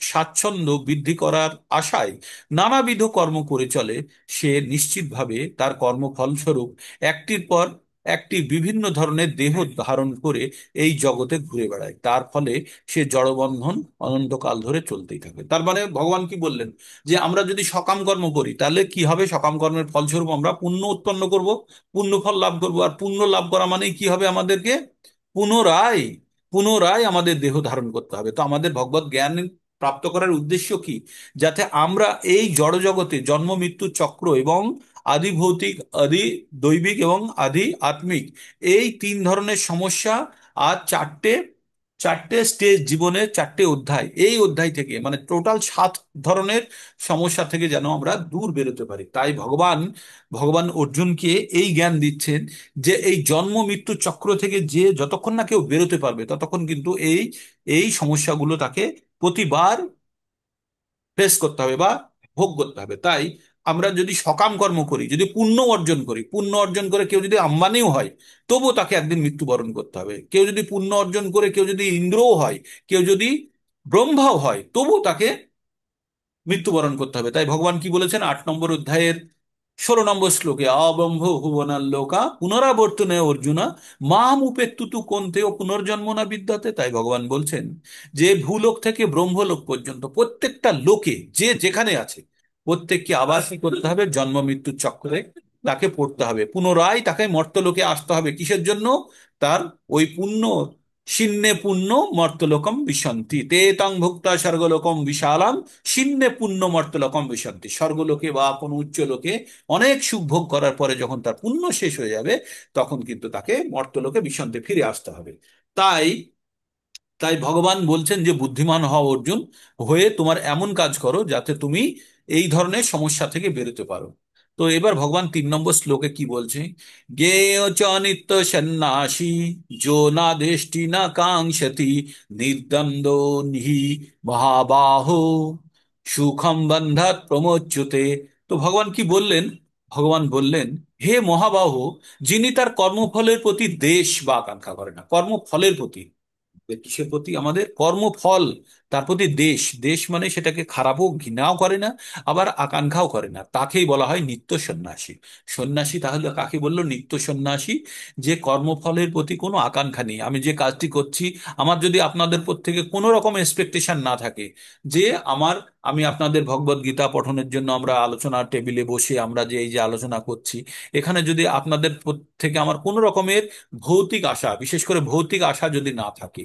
স্বাচ্ছন্দ্য বৃদ্ধি করার আশায় নানাবিধ কর্ম করে চলে, সে নিশ্চিতভাবে তার কর্মফল স্বরূপ একটির পর একটি বিভিন্ন ধরনের দেহ ধারণ করে এই জগতে ঘুরে বেড়ায়। তার ফলে সে জড়বন্ধন অনন্তকাল ধরে চলতেই থাকে। তার মানে ভগবান কি বললেন, যে আমরা যদি সকাম কর্ম করি তাহলে কি হবে? সকাম কর্মের ফলস্বরূপ আমরা পুণ্য উৎপন্ন করব, পুণ্য ফল লাভ করব। আর পুণ্য লাভ করা মানে কি হবে? আমাদেরকে পুনরায় পুনরায় আমাদের দেহ ধারণ করতে হবে। তো আমাদের ভগবত জ্ঞান প্রাপ্ত করার উদ্দেশ্য কি? যাতে আমরা এই জড় জগতে জন্ম মৃত্যু চক্র এবং আদি ভৌতিক, আদি দৈবিক এবং আদি আত্মিক, এই তিন ধরনের সমস্যা আর চারটে চারটে স্টেজ, জীবনের চারটে অধ্যায়, এই অধ্যায় থেকে মানে টোটাল 7 ধরনের সমস্যা থেকে যেন আমরা দূর বেরোতে পারি। তাই ভগবান ভগবান অর্জুনকে এই জ্ঞান দিচ্ছেন যে এই জন্ম মৃত্যু চক্র থেকে যে যতক্ষণ না কেউ বেরোতে পারবে, ততক্ষণ কিন্তু এই এই সমস্যাগুলো তাকে প্রতিবার ফেস করতে হবে বা ভোগ করতে হবে। তাই আমরা যদি সকাম কর্ম করি, যদি পুণ্য অর্জন করি, পুণ্য অর্জন করে কেউ যদি আম্বানিও হয়, তবুও তাকে একদিন মৃত্যুবরণ করতে হবে। কেউ যদি পুণ্য অর্জন করে কেউ যদি ইন্দ্রও হয়, কেউ যদি ব্রহ্মাও হয়, তবুও তাকে মৃত্যুবরণ করতে হবে। তাই ভগবান কি বলেছেন 8 নম্বর অধ্যায়ের 16 নম্বর শ্লোকে, অব্রহ্ম ভুবনাল্লোকা পুনরাবর্তনে অর্জুনা মাম উপেত্তুতু কন্তেও পুনর্জন্ম না বিদ্যতে। তাই ভগবান বলছেন যে ভূলোক থেকে ব্রহ্মলোক পর্যন্ত প্রত্যেকটা লোকে যে যেখানে আছে, প্রত্যেককে আবার কি করতে হবে? জন্ম মৃত্যুর চক্রে তাকে পড়তে হবে, পুনরায় তাকে মর্তলোকে আসতে হবে। কিসের জন্য? তার ওই পুণ্য, শিন্নে পুণ্য মর্তলোকম বিশন্তি তে তং ভুক্তা স্বর্গলোকম বিশালাম শিন্নে পুণ্য মর্তলোকম বিশন্তি। স্বর্গলোকে বা কোনো উচ্চ লোকে অনেক সুখ ভোগ করার পরে যখন তার পুণ্য শেষ হয়ে যাবে, তখন কিন্তু তাকে মর্তলোকে বিশন্তে ফিরে আসতে হবে। তাই তাই ভগবান বলছেন যে বুদ্ধিমান হও অর্জুন, হয়ে তোমার এমন কাজ করো যাতে তুমি এই ধরনের সমস্যা থেকে বেরোতে পারো। তো এবার ভগবান 3 নম্বর শ্লোকে কি বলছে? জ্ঞেয় চ নিত্য সন্ন্যাসী যো না দেষ্টি না কাঙ্ক্ষতি নির্দ্বন্দ্ব হি মহাবাহো সুখম বন্ধাত প্রমোচ্যতে। তো ভগবান কি বললেন? ভগবান বললেন, হে মহাবাহু, যিনি তার কর্মফলের প্রতি দ্বেষ বা আকাঙ্ক্ষা করে না, কর্মফলের প্রতি, কিসের প্রতি? আমাদের কর্মফল, তার প্রতি দেশ, দেশ মানে সেটাকে খারাপও ঘৃণাও করে না, আবার আকাঙ্ক্ষাও করে না, তাকেই বলা হয় নিত্য সন্ন্যাসী। সন্ন্যাসী তাহলে কাকে বললো? নিত্য সন্ন্যাসী। যে কর্মফলের প্রতি কোনো আকাঙ্ক্ষা নেই। আমি যে কাজটি করছি, আমার যদি আপনাদের প্রত্যেকে কোনো রকম এক্সপেকটেশন না থাকে যে আমার, আমি আপনাদের ভগবত গীতা পঠনের জন্য আমরা আলোচনা টেবিলে বসে আমরা যে এই যে আলোচনা করছি, এখানে যদি আপনাদের থেকে আমার কোনো রকমের ভৌতিক আশা, বিশেষ করে ভৌতিক আশা যদি না থাকে,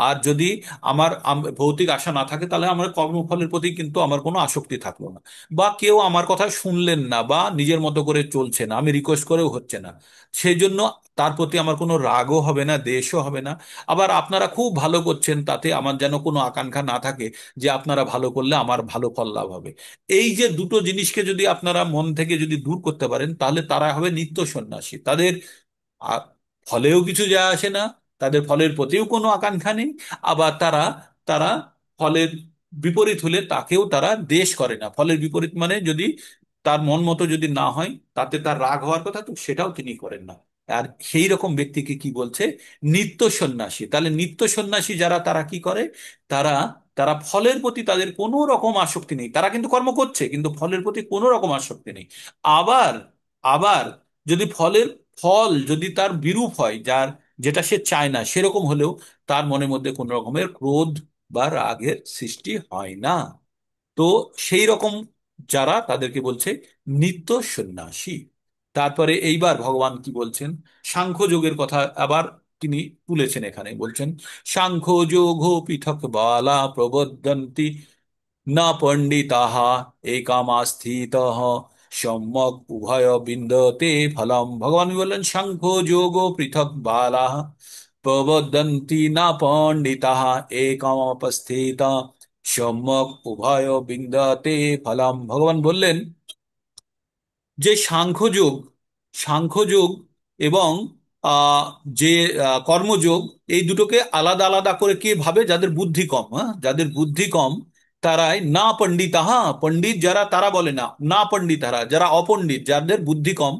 আর যদি আমার ভৌতিক আশা না থাকে, তাহলে আমার কর্মফলের প্রতি কিন্তু আমার কোনো আসক্তি থাকলো না। বা কেউ আমার কথা শুনলেন না বা নিজের মতো করে চলছে না, আমি রিকোয়েস্ট করেও হচ্ছে না, সেই জন্য তার প্রতি আমার কোনো রাগও হবে না, দ্বেষও হবে না। আবার আপনারা খুব ভালো করছেন, তাতে আমার যেন কোনো আকাঙ্ক্ষা না থাকে যে আপনারা ভালো করলে আমার ভালো ফল লাভ হবে। এই যে দুটো জিনিসকে যদি আপনারা মন থেকে যদি দূর করতে পারেন, তাহলে তারা হবে নিত্য সন্ন্যাসী। তাদের আ- ফলেও কিছু যায় আসে না, তাদের ফলের প্রতিও কোনো আকাঙ্ক্ষা নেই। আবার তারা তারা ফলের বিপরীত হলে তাকেও তারা দ্বেষ করে না। ফলের বিপরীত মানে যদি তার মন মতো যদি না হয়, তাতে তার রাগ হওয়ার কথা, তো সেটাও তিনি করেন না। আর সেই রকম ব্যক্তিকে কি বলছে? নিত্য সন্ন্যাসী। তাহলে নিত্য সন্ন্যাসী যারা, তারা কি করে? তারা তারা ফলের প্রতি তাদের কোনো রকম আসক্তি নেই। তারা কিন্তু কর্ম করছে, কিন্তু ফলের প্রতি কোনো রকম আসক্তি নেই। আবার আবার যদি ফলের ফল যদি তার বিরূপ হয়, যার যেটা সে চায় না, সেরকম হলেও তার মনের মধ্যে কোনো রকমের ক্রোধ বা রাগের সৃষ্টি হয় না। তো সেই রকম যারা, তাদেরকে বলছে নিত্য সন্ন্যাসী। তারপরে এইবার ভগবান কি বলছেন? সাংখ্য যোগের কথা আবার তিনি তুলেছেন এখানে, বলছেন সাংখ্য যোগ পৃথক বালা প্রবদন্তি না পণ্ডিতাহ একামাস্থিতঃ সম্যক উভয় বিন্দতে ফলম। ভগবান বললেন সাংখ্য যোগ পৃথক বালাহ প্রবদন্তি না পণ্ডিতাহ একমপস্থিত সম্যক উভয় বিন্দতে ফলম। ভগবান বললেন যে সাংখ্যযোগ, সাংখ্যযোগ এবং আহ, যে কর্মযোগ, এই দুটোকে আলাদা আলাদা করে কে ভাবে? যাদের বুদ্ধি কম, হ্যাঁ, যাদের বুদ্ধি কম তারাই না পণ্ডিতাহা, পণ্ডিত যারা তারা বলে না, না পণ্ডিতারা যারা অপণ্ডিত, যাদের বুদ্ধি কম,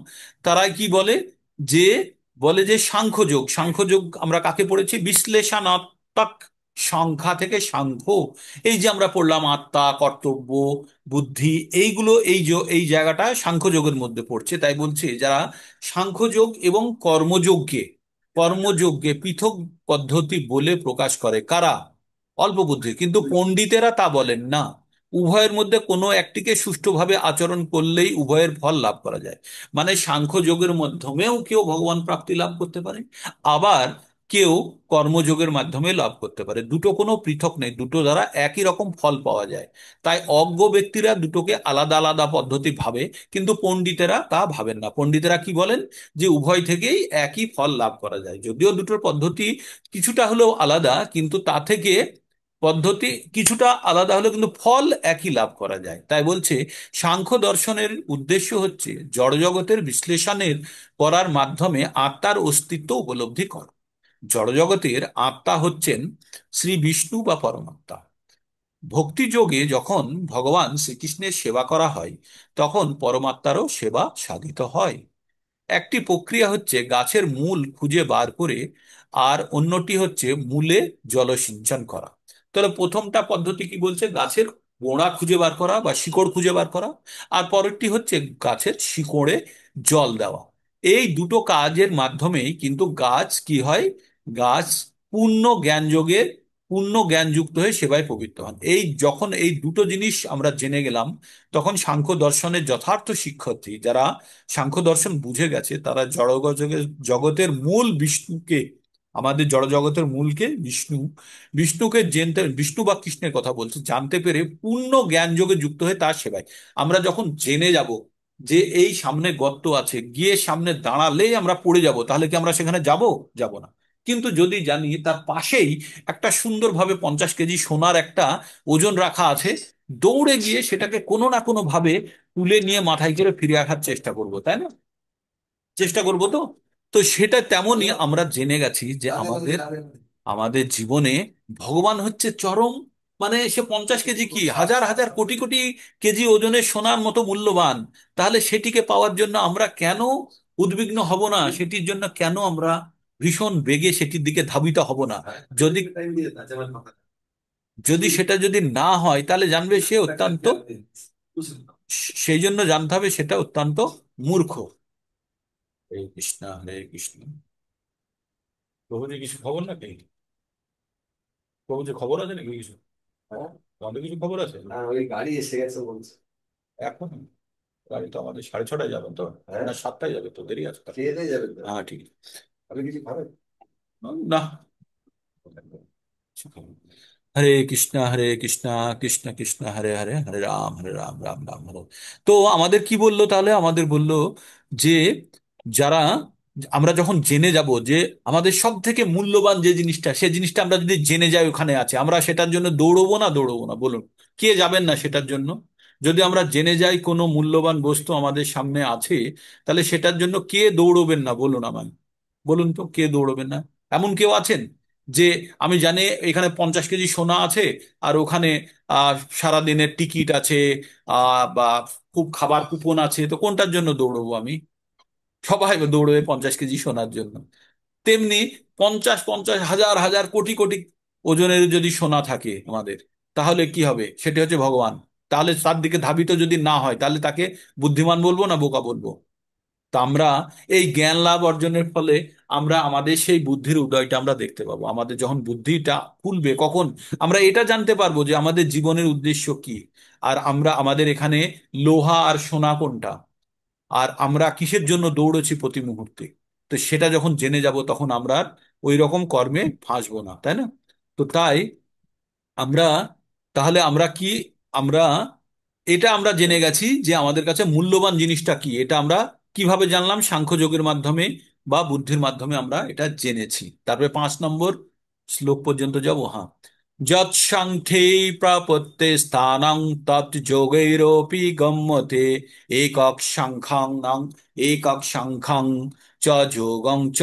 তারাই কি বলে? যে বলে যে সাংখ্যযোগ, সাংখ্যযোগ আমরা কাকে পড়েছি? বিশ্লেষণাত্মক সংখ্যা থেকে সাংখ্য, এই যে আমরা পড়লাম আত্মা, কর্তব্য, বুদ্ধি, এইগুলো এই জায়গাটা সাংখ্যযোগের মধ্যে পড়ছে। তাই বলছে যারা সাংখ্যযোগ এবং কর্মযোগকে পৃথক পদ্ধতি বলে প্রকাশ করে, কারা? অল্প বুদ্ধি, কিন্তু পণ্ডিতেরা তা বলেন না। উভয়ের মধ্যে কোনো একটিকে সুষ্ঠুভাবে আচরণ করলেই উভয়ের ফল লাভ করা যায়। মানে সাংখ্যযোগের মাধ্যমেও কেউ ভগবান প্রাপ্তি লাভ করতে পারে, আবার কেউ কর্মযোগের মাধ্যমে লাভ করতে পারে। দুটো কোনো পৃথক নেই, দুটো দ্বারা একই রকম ফল পাওয়া যায়। তাই অজ্ঞ ব্যক্তিরা দুটোকে আলাদা আলাদা পদ্ধতি ভাবে, কিন্তু পণ্ডিতেরা তা ভাবেন না। পণ্ডিতেরা কি বলেন? যে উভয় থেকেই একই ফল লাভ করা যায়। যদিও দুটোর পদ্ধতি কিছুটা হলেও আলাদা, কিন্তু তা থেকে পদ্ধতি কিছুটা আলাদা হলেও কিন্তু ফল একই লাভ করা যায়। তাই বলছে সাংখ্য দর্শনের উদ্দেশ্য হচ্ছে জড়জগতের বিশ্লেষণের করার মাধ্যমে আত্মার অস্তিত্ব উপলব্ধি করা। জড়জগতের আত্মা হচ্ছেন শ্রী বিষ্ণু বা পরমাত্মা। ভক্তি যোগে যখন ভগবান শ্রীকৃষ্ণের সেবা করা হয়, তখন পরমাত্মারও সেবা সাধিত হয়। একটি প্রক্রিয়া হচ্ছে গাছের মূল খুঁজে বার করে, আর অন্যটি হচ্ছে মূলে জলসিঞ্চন করা। তাহলে প্রথমটা পদ্ধতি কি বলছে? গাছের গোড়া খুঁজে বার করা বা শিকড় খুঁজে বার করা। আর পরেরটি হচ্ছে গাছের শিকড়ে জল দেওয়া। এই দুটো কাজের মাধ্যমেই কিন্তু গাছ কি হয়? গাছ পূর্ণ জ্ঞান যোগে, পূর্ণ জ্ঞানযুক্ত হয়ে সেবায় প্রবৃত্ত হন। এই যখন এই দুটো জিনিস আমরা জেনে গেলাম, তখন সাংখ্য দর্শনের যথার্থ শিক্ষার্থী যারা সাংখ্য দর্শন বুঝে গেছে, তারা জগতের মূল বিষ্ণুকে, আমাদের জড় জগতের মূলকে বিষ্ণু, বিষ্ণুকে জানতে, বিষ্ণু বা কৃষ্ণের কথা বলছে, জানতে পেরে পূর্ণ জ্ঞান যোগে যুক্ত হয়ে তার সেবায়। আমরা যখন জেনে যাব যে এই সামনে গর্ত আছে, গিয়ে সামনে দাঁড়ালেই আমরা পড়ে যাব, তাহলে কি আমরা সেখানে যাব? যাব না। কিন্তু যদি জানি তার পাশেই একটা সুন্দরভাবে 50 কেজি সোনার একটা ওজন রাখা আছে, দৌড়ে গিয়ে সেটাকে কোনো না কোনো ভাবে তুলে নিয়ে মাথায় করে ফিরে আসার চেষ্টা করব, তাই না? চেষ্টা করব তো। তো সেটা তেমনই আমরা জেনে গেছি যে আমাদের আমাদের জীবনে ভগবান হচ্ছে চরম, মানে সে 50 কেজি কি হাজার হাজার কোটি কোটি কেজি ওজনের সোনার মতো মূল্যবান। তাহলে সেটিকে পাওয়ার জন্য আমরা কেন উদ্বিগ্ন হব না? সেটির জন্য কেন আমরা ভীষণ বেগে সেটির দিকে ধাবিত হব না? যদি যদি সেটা যদি না হয়, তাহলে জানবে সে অত্যন্ত, সেই জন্য জানতে হবে সেটা অত্যন্ত মূর্খ। হরে কৃষ্ণ, হরে কৃষ্ণ। প্রভুজি কিছু খবর নাকি? প্রভুজি খবর আছে নাকি কিছু? হ্যাঁ, তোমাদের কিছু খবর আছে? না ওই গাড়ি এসে গেছে বলছে। এখন গাড়ি তো আমাদের 6:30টায় যাবে তো, হ্যাঁ, না 7টায় যাবে, তো দেরি আছে তার। খেয়ে দিয়ে যাবে তো। হ্যাঁ ঠিক আছে। আপনি কিছু খাবেন? না, কিছু খাবো না। হরে কৃষ্ণ, হরে কৃষ্ণ, কৃষ্ণ কৃষ্ণ হরে হরে, হরে রাম, রাম রাম হরে। তো আমাদের কি বললো তাহলে? আমাদের বললো যে যারা, আমরা যখন জেনে যাব যে আমাদের সব থেকে মূল্যবান যে জিনিসটা, সেই জিনিসটা আমরা যদি জেনে যাই ওখানে আছে, আমরা সেটার জন্য দৌড়বো না দৌড়বো না? বলুন, কে যাবেন না সেটার জন্য? যদি আমরা জেনে যাই কোনো মূল্যবান বস্তু আমাদের সামনে আছে, তাহলে সেটার জন্য কে দৌড়বেন না? বলুন আমায়, বলুন তো কে দৌড়বেন না? এমন কেউ আছেন যে আমি জানি এখানে 50 কেজি সোনা আছে, আর ওখানে সারা দিনের টিকিট আছে, বা খুব খাবার কুপন আছে, তো কোনটার জন্য দৌড়বো আমি? সবাই দৌড়বে 50 কেজি সোনার জন্য। তেমনি পঞ্চাশ পঞ্চাশ হাজার হাজার কোটি কোটি ওজনের যদি সোনা থাকে আমাদের, তাহলে কি হবে? সেটা হচ্ছে ভগবান। তাহলে তার দিকে ধাবিত যদি না হয়, তাহলে তাকে বুদ্ধিমান বলবো না বোকা বলবো? তা আমরা এই জ্ঞান লাভ অর্জনের ফলে আমরা আমাদের সেই বুদ্ধির উদয়টা আমরা দেখতে পাবো। আমাদের যখন বুদ্ধিটা খুলবে, কখন আমরা এটা জানতে পারবো যে আমাদের জীবনের উদ্দেশ্য কি, আর আমরা আমাদের এখানে লোহা আর সোনা কোনটা, আর আমরা কিসের জন্য দৌড়ছি প্রতি মুহূর্তে। তো সেটা যখন জেনে যাব, তখন আমরা আর ওই রকম কর্মে ফাঁসবো না, তাই না? তো তাই আমরা, তাহলে আমরা কি, আমরা এটা আমরা জেনে গেছি যে আমাদের কাছে মূল্যবান জিনিসটা কি। এটা আমরা কিভাবে জানলাম? সাংখ্যযোগের মাধ্যমে বা বুদ্ধির মাধ্যমে আমরা এটা জেনেছি। তারপরে 5 নম্বর শ্লোক পর্যন্ত যাব। হ্যাঁ, যৎসাংখ্যে প্রাপত্যে স্থানং তৎ যোগৈরপি গম্যতে একক সাংখ্যাং একক সাংখ্যাং চ যোগং চ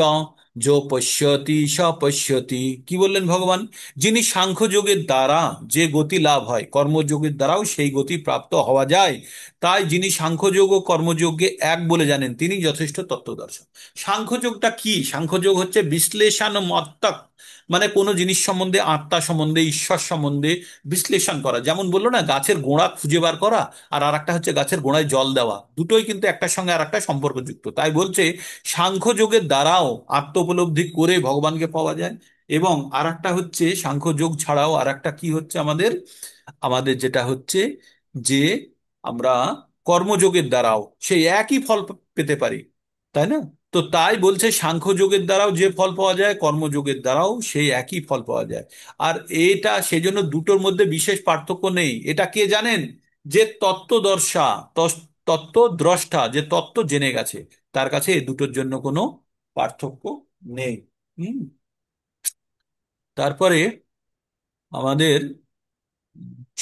যো পশ্যতি স পশ্যতি। কি বললেন ভগবান? যিনি সাংখ্যযোগের দ্বারা যে গতি লাভ হয়, কর্মযোগের দ্বারাও সেই গতি প্রাপ্ত হওয়া যায়। তাই যিনি সাংখ্যযোগ ও কর্মযোগকে এক বলে জানেন তিনি যথেষ্ট তত্ত্বদর্শন। সাংখ্যযোগটা কি? সাংখ্যযোগ হচ্ছে বিশ্লেষণাত্মক, মানে কোনো জিনিস সম্বন্ধে, আত্মা সম্বন্ধে, ঈশ্বর সম্বন্ধে বিশ্লেষণ করা। যেমন বললো না, গাছের গোড়া খুঁজে বার করা, আর আরেকটা হচ্ছে গাছের গোড়ায় জল দেওয়া, দুটোই কিন্তু একটার সঙ্গে আর একটা সম্পর্কযুক্ত। তাই বলছে সাংখ্যযোগের দ্বারাও আত্ম উপলব্ধি করে ভগবানকে পাওয়া যায়। এবং আরেকটা হচ্ছে সাংখ্যযোগ ছাড়াও আরেকটা কি হচ্ছে আমাদের, আমাদের যেটা হচ্ছে যে আমরা কর্মযোগের দ্বারাও সেই একই ফল পেতে পারি, তাই না? তো তাই বলছে সাংখ্যযোগের দ্বারাও যে ফল পাওয়া যায়, কর্মযোগের দ্বারাও সেই একই ফল পাওয়া যায়। আর এটা সেজন্য দুটোর মধ্যে বিশেষ পার্থক্য নেই। এটা কে জানেন? যে তত্ত্বদর্শা, তত্ত্বদ্রষ্টা, যে তত্ত্ব জেনে গেছে, তার কাছে এই দুটোর জন্য কোনো পার্থক্য নেই। হুম। তারপরে আমাদের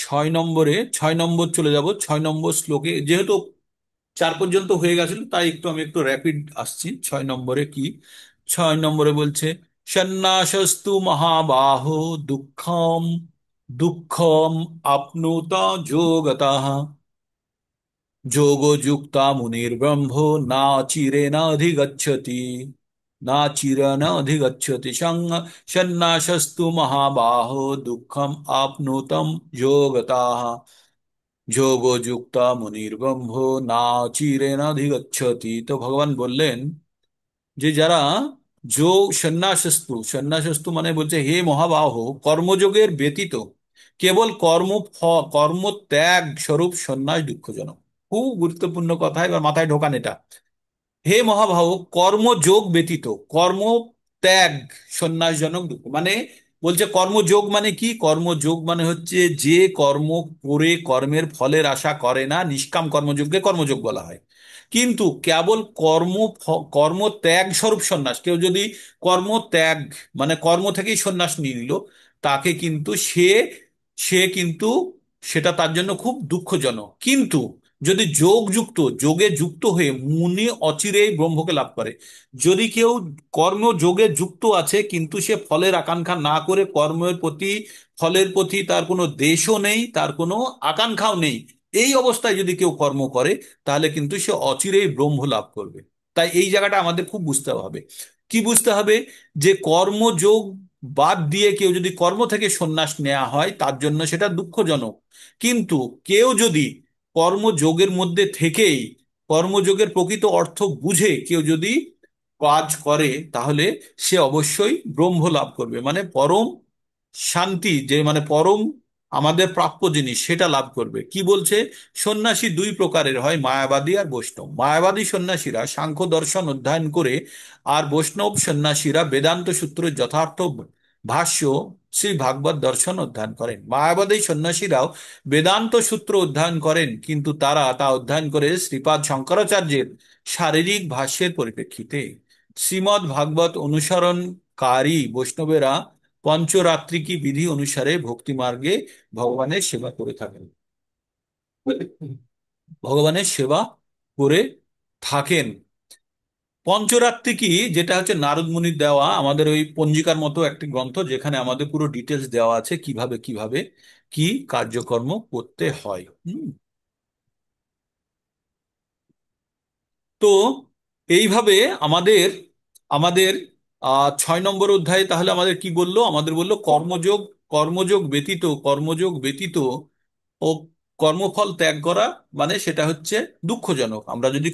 6 নম্বর চলে যাব। 6 নম্বর শ্লোকে, যেহেতু 4 পর্যন্ত হয়ে গেছিল তাই আমি একটু র্যাপিড আসছি। 6 নম্বরে কি? 6 নম্বরে বলছে সন্ন্যাসস্তু মহাবাহো দুঃখম দুঃখম আপনুত যোগতঃ যোগযুক্তা মুনির্ব্রহ্ম না চিরেণ অধিগচ্ছতি, না চিরেণ অধিগচ্ছতি সন্ন্যাসস্তু মহাবাহো দুঃখম আপনুতম যোগতঃ যোগযুক্তা মুনির্ব্রহ্ম না চিরেণ অধিগচ্ছতি। তো ভগবান বললেন যে যারা যোগ সন্ন্যাসস্তু, সন্ন্যাসস্তু মানে বলছে হে মহাবাহ, কর্মযোগের ব্যতীত কেবল কর্ম ত্যাগ স্বরূপ সন্ন্যাস দুঃখজনক। খুব গুরুত্বপূর্ণ কথা, এবার মাথায় ঢোকান এটা। হে মহাভাব, কর্মযোগ ব্যতীত, কর্ম ত্যাগ সন্ন্যাসজনক দুঃখ, মানে বলছে কর্মযোগ মানে কি? কর্মযোগ মানে হচ্ছে যে কর্ম করে কর্মের ফলের আশা করে না, নিষ্কাম কর্মযোগকে কর্মযোগ বলা হয়। কিন্তু কেবল কর্ম ত্যাগ স্বরূপ সন্ন্যাস, কেউ যদি কর্ম ত্যাগ মানে কর্ম থেকেই সন্ন্যাস নিয়ে নিল, তাকে কিন্তু সে সে কিন্তু সেটা তার জন্য খুব দুঃখজনক। কিন্তু যদি যোগে যুক্ত হয়ে মুনি অচিরেই ব্রহ্মকে লাভ করে। যদি কেউ কর্মযোগে যুক্ত আছে কিন্তু সে ফলের আকাঙ্ক্ষা না করে, ফলের প্রতি তার কোনো দেশও নেই, তার কোনো আকাঙ্ক্ষাও নেই, এই অবস্থায় যদি কেউ কর্ম করে, তাহলে কিন্তু সে অচিরেই ব্রহ্ম লাভ করবে। তাই এই জায়গাটা আমাদের খুব বুঝতে হবে। কি বুঝতে হবে? যে কর্মযোগ বাদ দিয়ে কেউ যদি কর্ম থেকে সন্ন্যাস নেওয়া হয় তার জন্য সেটা দুঃখজনক। কিন্তু কেউ যদি কর্মযোগের মধ্যে থেকেই, কর্মযোগের প্রকৃত অর্থ বুঝে কেউ যদি কাজ করে, তাহলে সে অবশ্যই ব্রহ্ম লাভ করবে, মানে পরম শান্তি, যে মানে পরম আমাদের প্রাপ্য জিনিস সেটা লাভ করবে। কি বলছে? সন্ন্যাসী দুই প্রকারের হয়, মায়াবাদী আর বৈষ্ণব। মায়াবাদী সন্ন্যাসীরা সাংখ্য দর্শন অধ্যয়ন করে, আর বৈষ্ণব সন্ন্যাসীরা বেদান্ত সূত্রের যথার্থ ভাষ্য শ্রী ভাগবত দর্শন অধ্যয়ন করেন। মায়াবাদী সন্ন্যাসীরাও বেদান্ত সূত্র অধ্যয়ন করেন, কিন্তু তারা তা অধ্যয়ন করে শ্রীপাদ শঙ্করাচার্যের শারীরিক ভাষ্যের পরিপ্রেক্ষিতে। শ্রীমদ্ ভাগবত অনুসরণকারী বৈষ্ণবেরা পঞ্চরাত্রিকী বিধি অনুসারে ভক্তি মার্গে ভগবানের সেবা করে থাকেন, ভগবানের সেবা করে থাকেন। পঞ্চরাত্রি কি? যেটা হচ্ছে নারদ মুনির দেওয়া আমাদের ওই পঞ্জিকার মতো একটি গ্রন্থ, যেখানে আমাদের পুরো ডিটেলস দেওয়া আছে কিভাবে কিভাবে কি কার্যকর্ম করতে হয়। তো এইভাবে আমাদের আমাদের 6 নম্বর অধ্যায়ে তাহলে আমাদের কি বললো? আমাদের বললো কর্মযোগ, কর্মযোগ ব্যতীত ও কর্মফল ত্যাগ করা, মানে সেটা হচ্ছে দুঃখজনক। আমরা যদি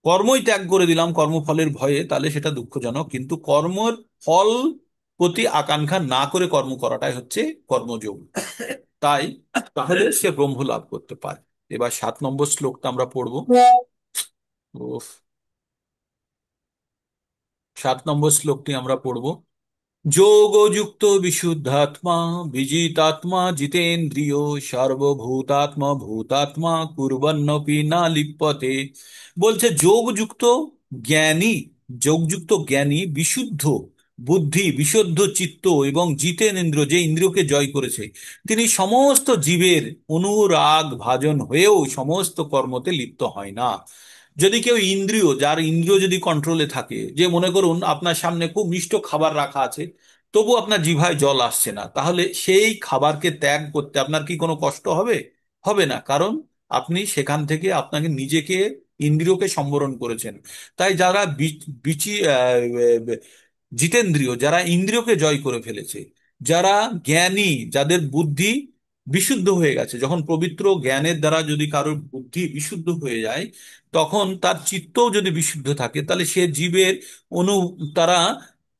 কর্মই ত্যাগ করে দিলাম কর্মফলের ভয়ে, তাহলে সেটা দুঃখজনক। কিন্তু কর্মের ফল প্রতি আকাঙ্ক্ষা না করে কর্ম করাটাই হচ্ছে কর্মযোগ। তাই তাহলে সে ব্রহ্ম লাভ করতে পারে। এবার 7 নম্বর শ্লোকটা আমরা পড়বো। উফ, 7 নম্বর শ্লোকটি আমরা পড়ব। যোগযুক্ত বিশুদ্ধাত্মা বিজিতাত্মা জিতেন্দ্রিয় সর্বভূতাত্মা ভূতাত্মা কুর্বন্নপি না লিপ্যতে। বলছে যোগযুক্ত জ্ঞানী, যোগযুক্ত জ্ঞানী বিশুদ্ধ বুদ্ধি, বিশুদ্ধ চিত্ত এবং জিতেন্দ্র, যে ইন্দ্রিয়কে জয় করেছে, তিনি সমস্ত জীবের অনুরাগ ভাজন হয়েও সমস্ত কর্মতে লিপ্ত হয় না। যদি কেউ ইন্দ্রিয়, যার ইন্দ্রিয় যদি কন্ট্রোলে থাকে, যে মনে করুন আপনার সামনে খুব মিষ্ট খাবার রাখা আছে, তবু আপনার জিভায় জল আসছে না, তাহলে সেই খাবারকে ত্যাগ করতে আপনার কি কোনো কষ্ট হবে? হবে না, কারণ আপনি সেখান থেকে আপনাকে নিজেকে, ইন্দ্রিয়কে সম্বরণ করেছেন। তাই যারা বিচি জিতেন্দ্রিয়, যারা ইন্দ্রিয়কে জয় করে ফেলেছে, যারা জ্ঞানী, যাদের বুদ্ধি বিশুদ্ধ হয়ে গেছে, যখন পবিত্র জ্ঞানের দ্বারা যদি কারোর বুদ্ধি বিশুদ্ধ হয়ে যায়, তখন তার চিত্তও যদি বিশুদ্ধ থাকে, তাহলে সে জীবের অনু তারা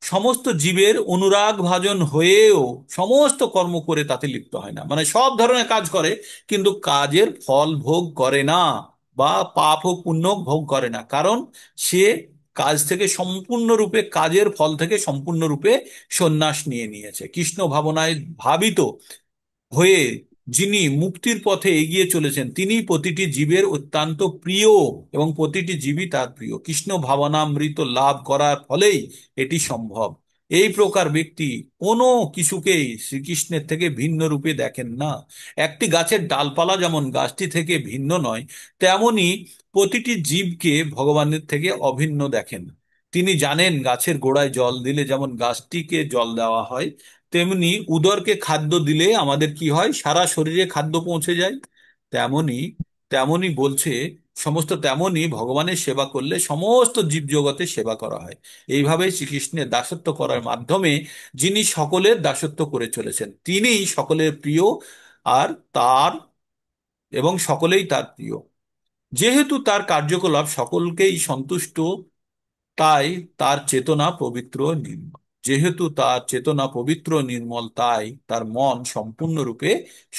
সমস্ত জীবের অনুরাগ ভাজন হয়েও সমস্ত কর্ম করে তাতে লিপ্ত হয় না, মানে সব ধরনের কাজ করে, কিন্তু কাজের ফল ভোগ করে না, বা পাপ ও পুণ্য ভোগ করে না, কারণ সে কাজ থেকে সম্পূর্ণরূপে, কাজের ফল থেকে সম্পূর্ণরূপে সন্ন্যাস নিয়ে নিয়েছে। কৃষ্ণ ভাবনায় ভাবিত হয়ে যিনি মুক্তির পথে এগিয়ে চলেছেন, তিনি প্রতিটি জীবের অত্যন্ত প্রিয়, এবং প্রতিটি জীবই তার প্রিয়। কৃষ্ণ ভাবনামৃত লাভ করার ফলেই এটি সম্ভব। এই প্রকার ব্যক্তি কোনো কিছুকেই শ্রীকৃষ্ণের থেকে ভিন্ন রূপে দেখেন না। একটি গাছের ডালপালা যেমন গাছটি থেকে ভিন্ন নয়, তেমনি প্রতিটি জীবকে ভগবানের থেকে অভিন্ন দেখেন। তিনি জানেন গাছের গোড়ায় জল দিলে যেমন গাছটিকে জল দেওয়া হয়, তেমনি উদরকে খাদ্য দিলে আমাদের কি হয়, সারা শরীরে খাদ্য পৌঁছে যায়। তেমনি তেমনি বলছে, তেমনি ভগবানের সেবা করলে সমস্ত জীবজগতের সেবা করা হয়। এইভাবে শ্রীকৃষ্ণের দাসত্ব করার মাধ্যমে যিনি সকলের দাসত্ব করে চলেছেন, তিনিই সকলের প্রিয়, আর তার এবং সকলেই তার প্রিয়। যেহেতু তার কার্যকলাপ সকলকেই সন্তুষ্ট, তাই তার চেতনা পবিত্র ও নির্মল। যেহেতু তার চেতনা পবিত্র ও নির্মল, তাই তার মন সম্পূর্ণরূপে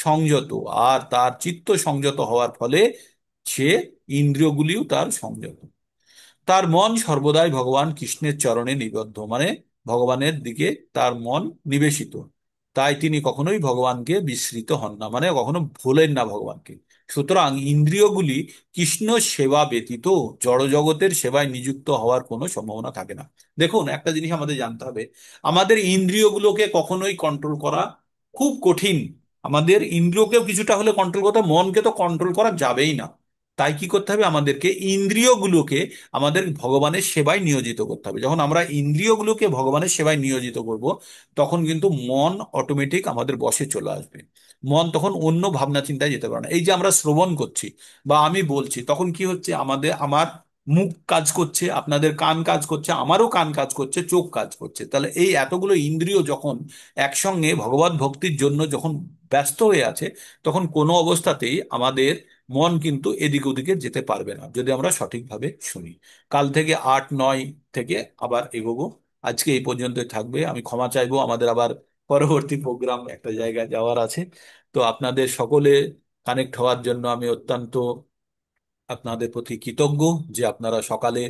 সংযত, আর তার চিত্ত সংযত হওয়ার ফলে সে ইন্দ্রিয়গুলিও তার সংযত। তার মন সর্বদাই ভগবান কৃষ্ণের চরণে নিবদ্ধ, মানে ভগবানের দিকে তার মন নিবেশিত। তাই তিনি কখনোই ভগবানকে বিস্মৃত হন না, মানে কখনো ভোলেন না ভগবানকে। সুতরাং ইন্দ্রিয়গুলি কৃষ্ণ সেবা ব্যতীত জড়জগতের সেবায় নিযুক্ত হওয়ার কোনো সম্ভাবনা থাকে না। দেখুন, একটা জিনিস আমাদের জানতে হবে, আমাদের ইন্দ্রিয়গুলোকে কখনোই কন্ট্রোল করা খুব কঠিন। আমাদের ইন্দ্রিয়কেও কিছুটা হলে কন্ট্রোল করতে হবে, মনকে তো কন্ট্রোল করা যাবেই না। তাই কি করতে হবে, আমাদেরকে ইন্দ্রিয়গুলোকে আমাদের ভগবানের সেবায় নিয়োজিত করতে হবে। যখন আমরা ইন্দ্রিয়গুলোকে ভগবানের সেবায় নিয়োজিত করব, তখন কিন্তু মন অটোমেটিক আমাদের বশে চলে আসবে। মন তখন অন্য ভাবনা চিন্তায় যেতে পারে না। এই যে আমরা শ্রবণ করছি বা আমি বলছি, তখন কি হচ্ছে, আমার মুখ কাজ করছে, আপনাদের কান কাজ করছে, আমারও কান কাজ করছে, চোখ কাজ করছে। তাহলে এই এতগুলো ইন্দ্রিয় যখন একসঙ্গে ভগবত ভক্তির জন্য যখন ব্যস্ত হয়ে আছে, তখন কোনো অবস্থাতেই আমাদের মন কিন্তু এদিক ওদিকে যেতে পারবে না, যদি আমরা সঠিকভাবে শুনি। কাল থেকে 8, 9 থেকে আবার এগোবো। আজকে এই পর্যন্তই থাকবে। আমি ক্ষমা চাইবো, আমাদের আবার পরবর্তী প্রোগ্রাম একটা জায়গায় যাওয়ার আছে। তো আপনাদের সকলে কানেক্ট হওয়ার জন্য আমি অত্যন্ত আপনাদের প্রতি কৃতজ্ঞ, যে আপনারা সকালে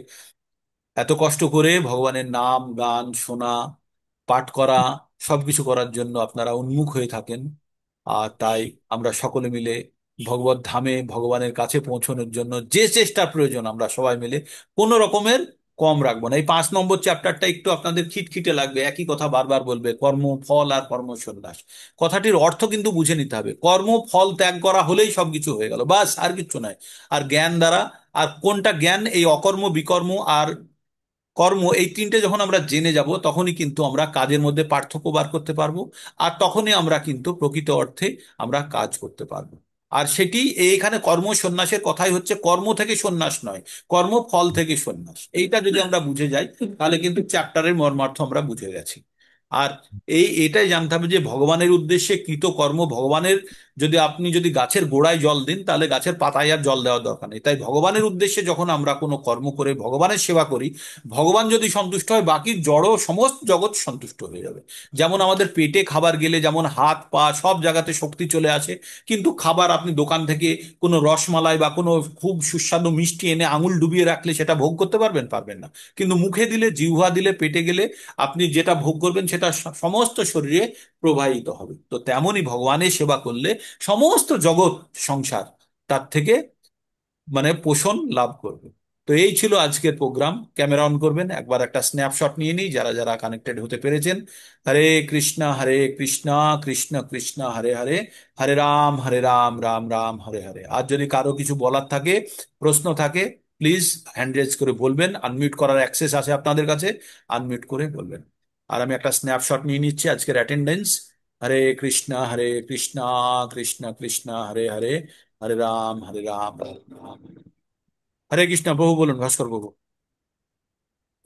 এত কষ্ট করে ভগবানের নাম গান শোনা, পাঠ করা, সবকিছু করার জন্য আপনারা উন্মুখ হয়ে থাকেন। আর তাই আমরা সকলে মিলে ভগবত ধামে, ভগবানের কাছে পৌঁছানোর জন্য যে চেষ্টার প্রয়োজন, আমরা সবাই মিলে কোনো রকমের কম রাখবো না। এই 5 নম্বর চ্যাপ্টারটা একটু আপনাদের খিটখিটে লাগবে, একই কথা বারবার বলবে, কর্ম ফল আর কর্ম সন্ন্যাস। কথাটির অর্থ কিন্তু বুঝে নিতে হবে, কর্ম ফল ত্যাগ করা হলেই সবকিছু হয়ে গেল, বাস আর কিচ্ছু নয়। আর জ্ঞান দ্বারা, আর কোনটা জ্ঞান, এই অকর্ম বিকর্ম আর কর্ম, এই তিনটে যখন আমরা জেনে যাব, তখনই কিন্তু আমরা কাজের মধ্যে পার্থক্য বার করতে পারবো। আর তখনই আমরা কিন্তু প্রকৃত অর্থে আমরা কাজ করতে পারবো। আর সেটি এখানে কর্ম সন্ন্যাসের কথাই হচ্ছে, কর্ম থেকে সন্ন্যাস নয়, কর্ম ফল থেকে সন্ন্যাস। এইটা যদি আমরা বুঝে যাই, তাহলে কিন্তু চ্যাপ্টারের মর্মার্থ আমরা বুঝে গেছি। আর এটাই জানতে হবে যে ভগবানের উদ্দেশ্যে কৃত কর্ম, ভগবানের, যদি গাছের গোড়ায় জল দিন, তাহলে গাছের পাতায় আর জল দেওয়ার দরকার নেই। তাই ভগবানের উদ্দেশ্যে যখন আমরা কোনো কর্ম করে ভগবানের সেবা করি, ভগবান যদি সন্তুষ্ট হয়, বাকি জড় সমস্ত জগৎ সন্তুষ্ট হয়ে যাবে। যেমন আমাদের পেটে খাবার গেলে যেমন হাত পা সব জায়গাতে শক্তি চলে আসে, কিন্তু খাবার আপনি দোকান থেকে কোনো রসমালাই বা কোনো খুব সুস্বাদু মিষ্টি এনে আঙুল ডুবিয়ে রাখলে সেটা ভোগ করতে পারবেন? পারবেন না। কিন্তু মুখে দিলে, জিহ্বা দিলে, পেটে গেলে আপনি যেটা ভোগ করবেন সেটা সমস্ত শরীরে প্রবাহিত হবে। তো তেমনই ভগবানের সেবা করলে সমস্ত জগৎ সংসার তার থেকে মানে পোষণ লাভ করবে। তো এই ছিল আজকের প্রোগ্রাম। ক্যামেরা অন করবেন, একবার একটা স্ন্যাপশট নিয়ে নিই যারা যারা কানেক্টেড হতে পেরেছেন। হরে কৃষ্ণা কৃষ্ণ কৃষ্ণ হরে হরে, হরে রাম রাম রাম হরে হরে। আর যদি কারো কিছু বলার থাকে, প্রশ্ন থাকে, প্লিজ হ্যান্ড রেজ করে বলবেন। আনমিউট করার অ্যাক্সেস আছে আপনাদের কাছে, আনমিউট করে বলবেন। আর আমি একটা স্ন্যাপশট নিয়ে নিচ্ছি আজকের অ্যাটেন্ডেন্স। হরে কৃষ্ণা কৃষ্ণ কৃষ্ণ হরে হরে, হরে রাম রাম রাম। হরে কৃষ্ণ। প্রভু বলুন, ভাস্কর প্রভু।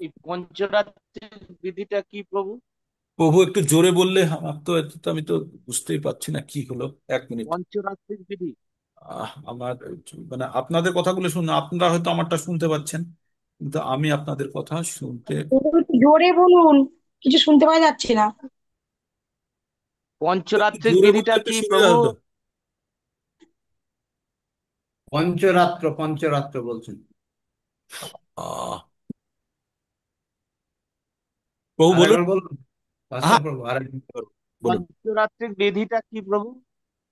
এই পঞ্চরাত্রির বিধিটা কি প্রভু? প্রভু একটু জোরে বললে, আমার তো এত তো আমি তো বুঝতেই পারছি না কি হলো। 1 মিনিট। পঞ্চরাত্রির বিধি। আমার মানে আপনাদের কথাগুলো শুনুন, আপনারা হয়তো আমারটা শুনতে পাচ্ছেন, কিন্তু আমি আপনাদের কথা শুনতে। একটু জোরে বলুন, কিছু শুনতে পাওয়া যাচ্ছে না। একটু পঞ্চরাত্রির জোরে বললে বিধিটা একটু কি সুবিধা প্রভু? হতো। পঞ্চরাত্র পঞ্চরাত্র বলছেন। আহ প্রভু বলুন। আরেকবার বলুন ভাস্কর হ্যাঁ, প্রভু, আরেকবার। বলুন। পঞ্চরাত্রির বিধিটা কি প্রভু?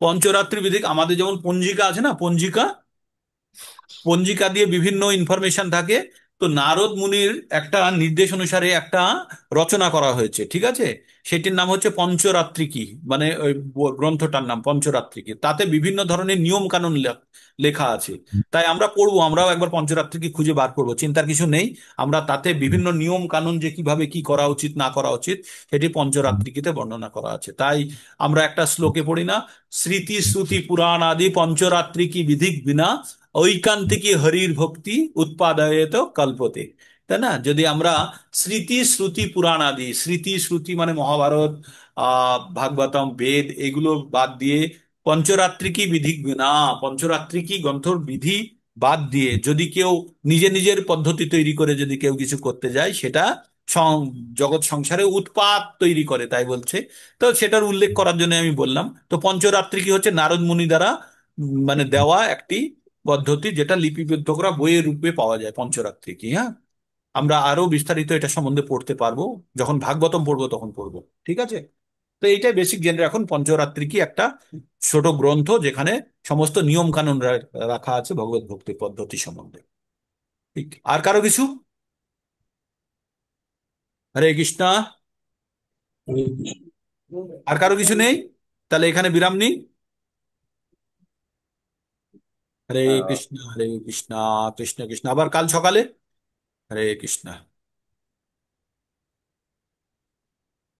পঞ্চরাত্রি বিধিক আমাদের যেমন পঞ্জিকা আছে না, পঞ্জিকা, পঞ্জিকা দিয়ে বিভিন্ন ইনফরমেশন থাকে। তো নারদ মুনির একটা নির্দেশ অনুসারে একটা রচনা করা হয়েছে, ঠিক আছে? সেটির নাম হচ্ছে পঞ্চরাত্রিকী, মানে ওই গ্রন্থটার নাম পঞ্চরাত্রিকী। তাতে বিভিন্ন ধরনের নিয়ম কানুন লেখা আছে। তাই আমরা পড়বো, আমরাও একবার পঞ্চরাত্রিকী খুঁজে বার করবো, চিন্তার কিছু নেই। আমরা তাতে বিভিন্ন নিয়ম কানুন যে কিভাবে কি করা উচিত না করা উচিত সেটি পঞ্চরাত্রিকীতে বর্ণনা করা আছে। তাই আমরা একটা শ্লোকে পড়ি না, স্মৃতি শ্রুতি পুরাণ আদি পঞ্চরাত্রিকী বিধিক বিনা ঐকান্তিকী হরির ভক্তি উৎপাদয়ত কল্পতে। তাই না? যদি আমরা স্মৃতি শ্রুতি পুরাণ আদি, স্মৃতি শ্রুতি মানে মহাভারত, ভাগবতম, বেদ, এগুলো বাদ দিয়ে পঞ্চরাত্রিকী বিধি না, পঞ্চরাত্রিকী গ্রন্থর বিধি বাদ দিয়ে যদি কেউ নিজে নিজের পদ্ধতি তৈরি করে যদি কেউ কিছু করতে যায়, সেটা জগৎ সংসারে উৎপাত তৈরি করে, তাই বলছে। তো সেটার উল্লেখ করার জন্য আমি বললাম। তো পঞ্চরাত্রিকী হচ্ছে নারদ মুনি দ্বারা মানে দেওয়া একটি পদ্ধতি, যেটা লিপিবদ্ধ করা বইয়ের রূপে পাওয়া যায়, পঞ্চরাত্রি কি। হ্যাঁ, আমরা আরো বিস্তারিত এটা সম্বন্ধে পড়তে পারবো, যখন ভাগবতম পড়বো তখন পড়বো, ঠিক আছে? তো এইটাই বেসিক জেনে রাখুন, পঞ্চরাত্রি কি একটা ছোট গ্রন্থ যেখানে সমস্ত নিয়ম কানুন রাখা আছে ভগবত ভক্তির পদ্ধতি সম্বন্ধে। ঠিক, আর কারো কিছু? হরে কৃষ্ণা। আর কারো কিছু নেই? তাহলে এখানে বিরাম নিই। হরে হ্যাঁ। কৃষ্ণ হরে কৃষ্ণ, কৃষ্ণ কৃষ্ণ, আবার কাল সকালে। হরে কৃষ্ণ।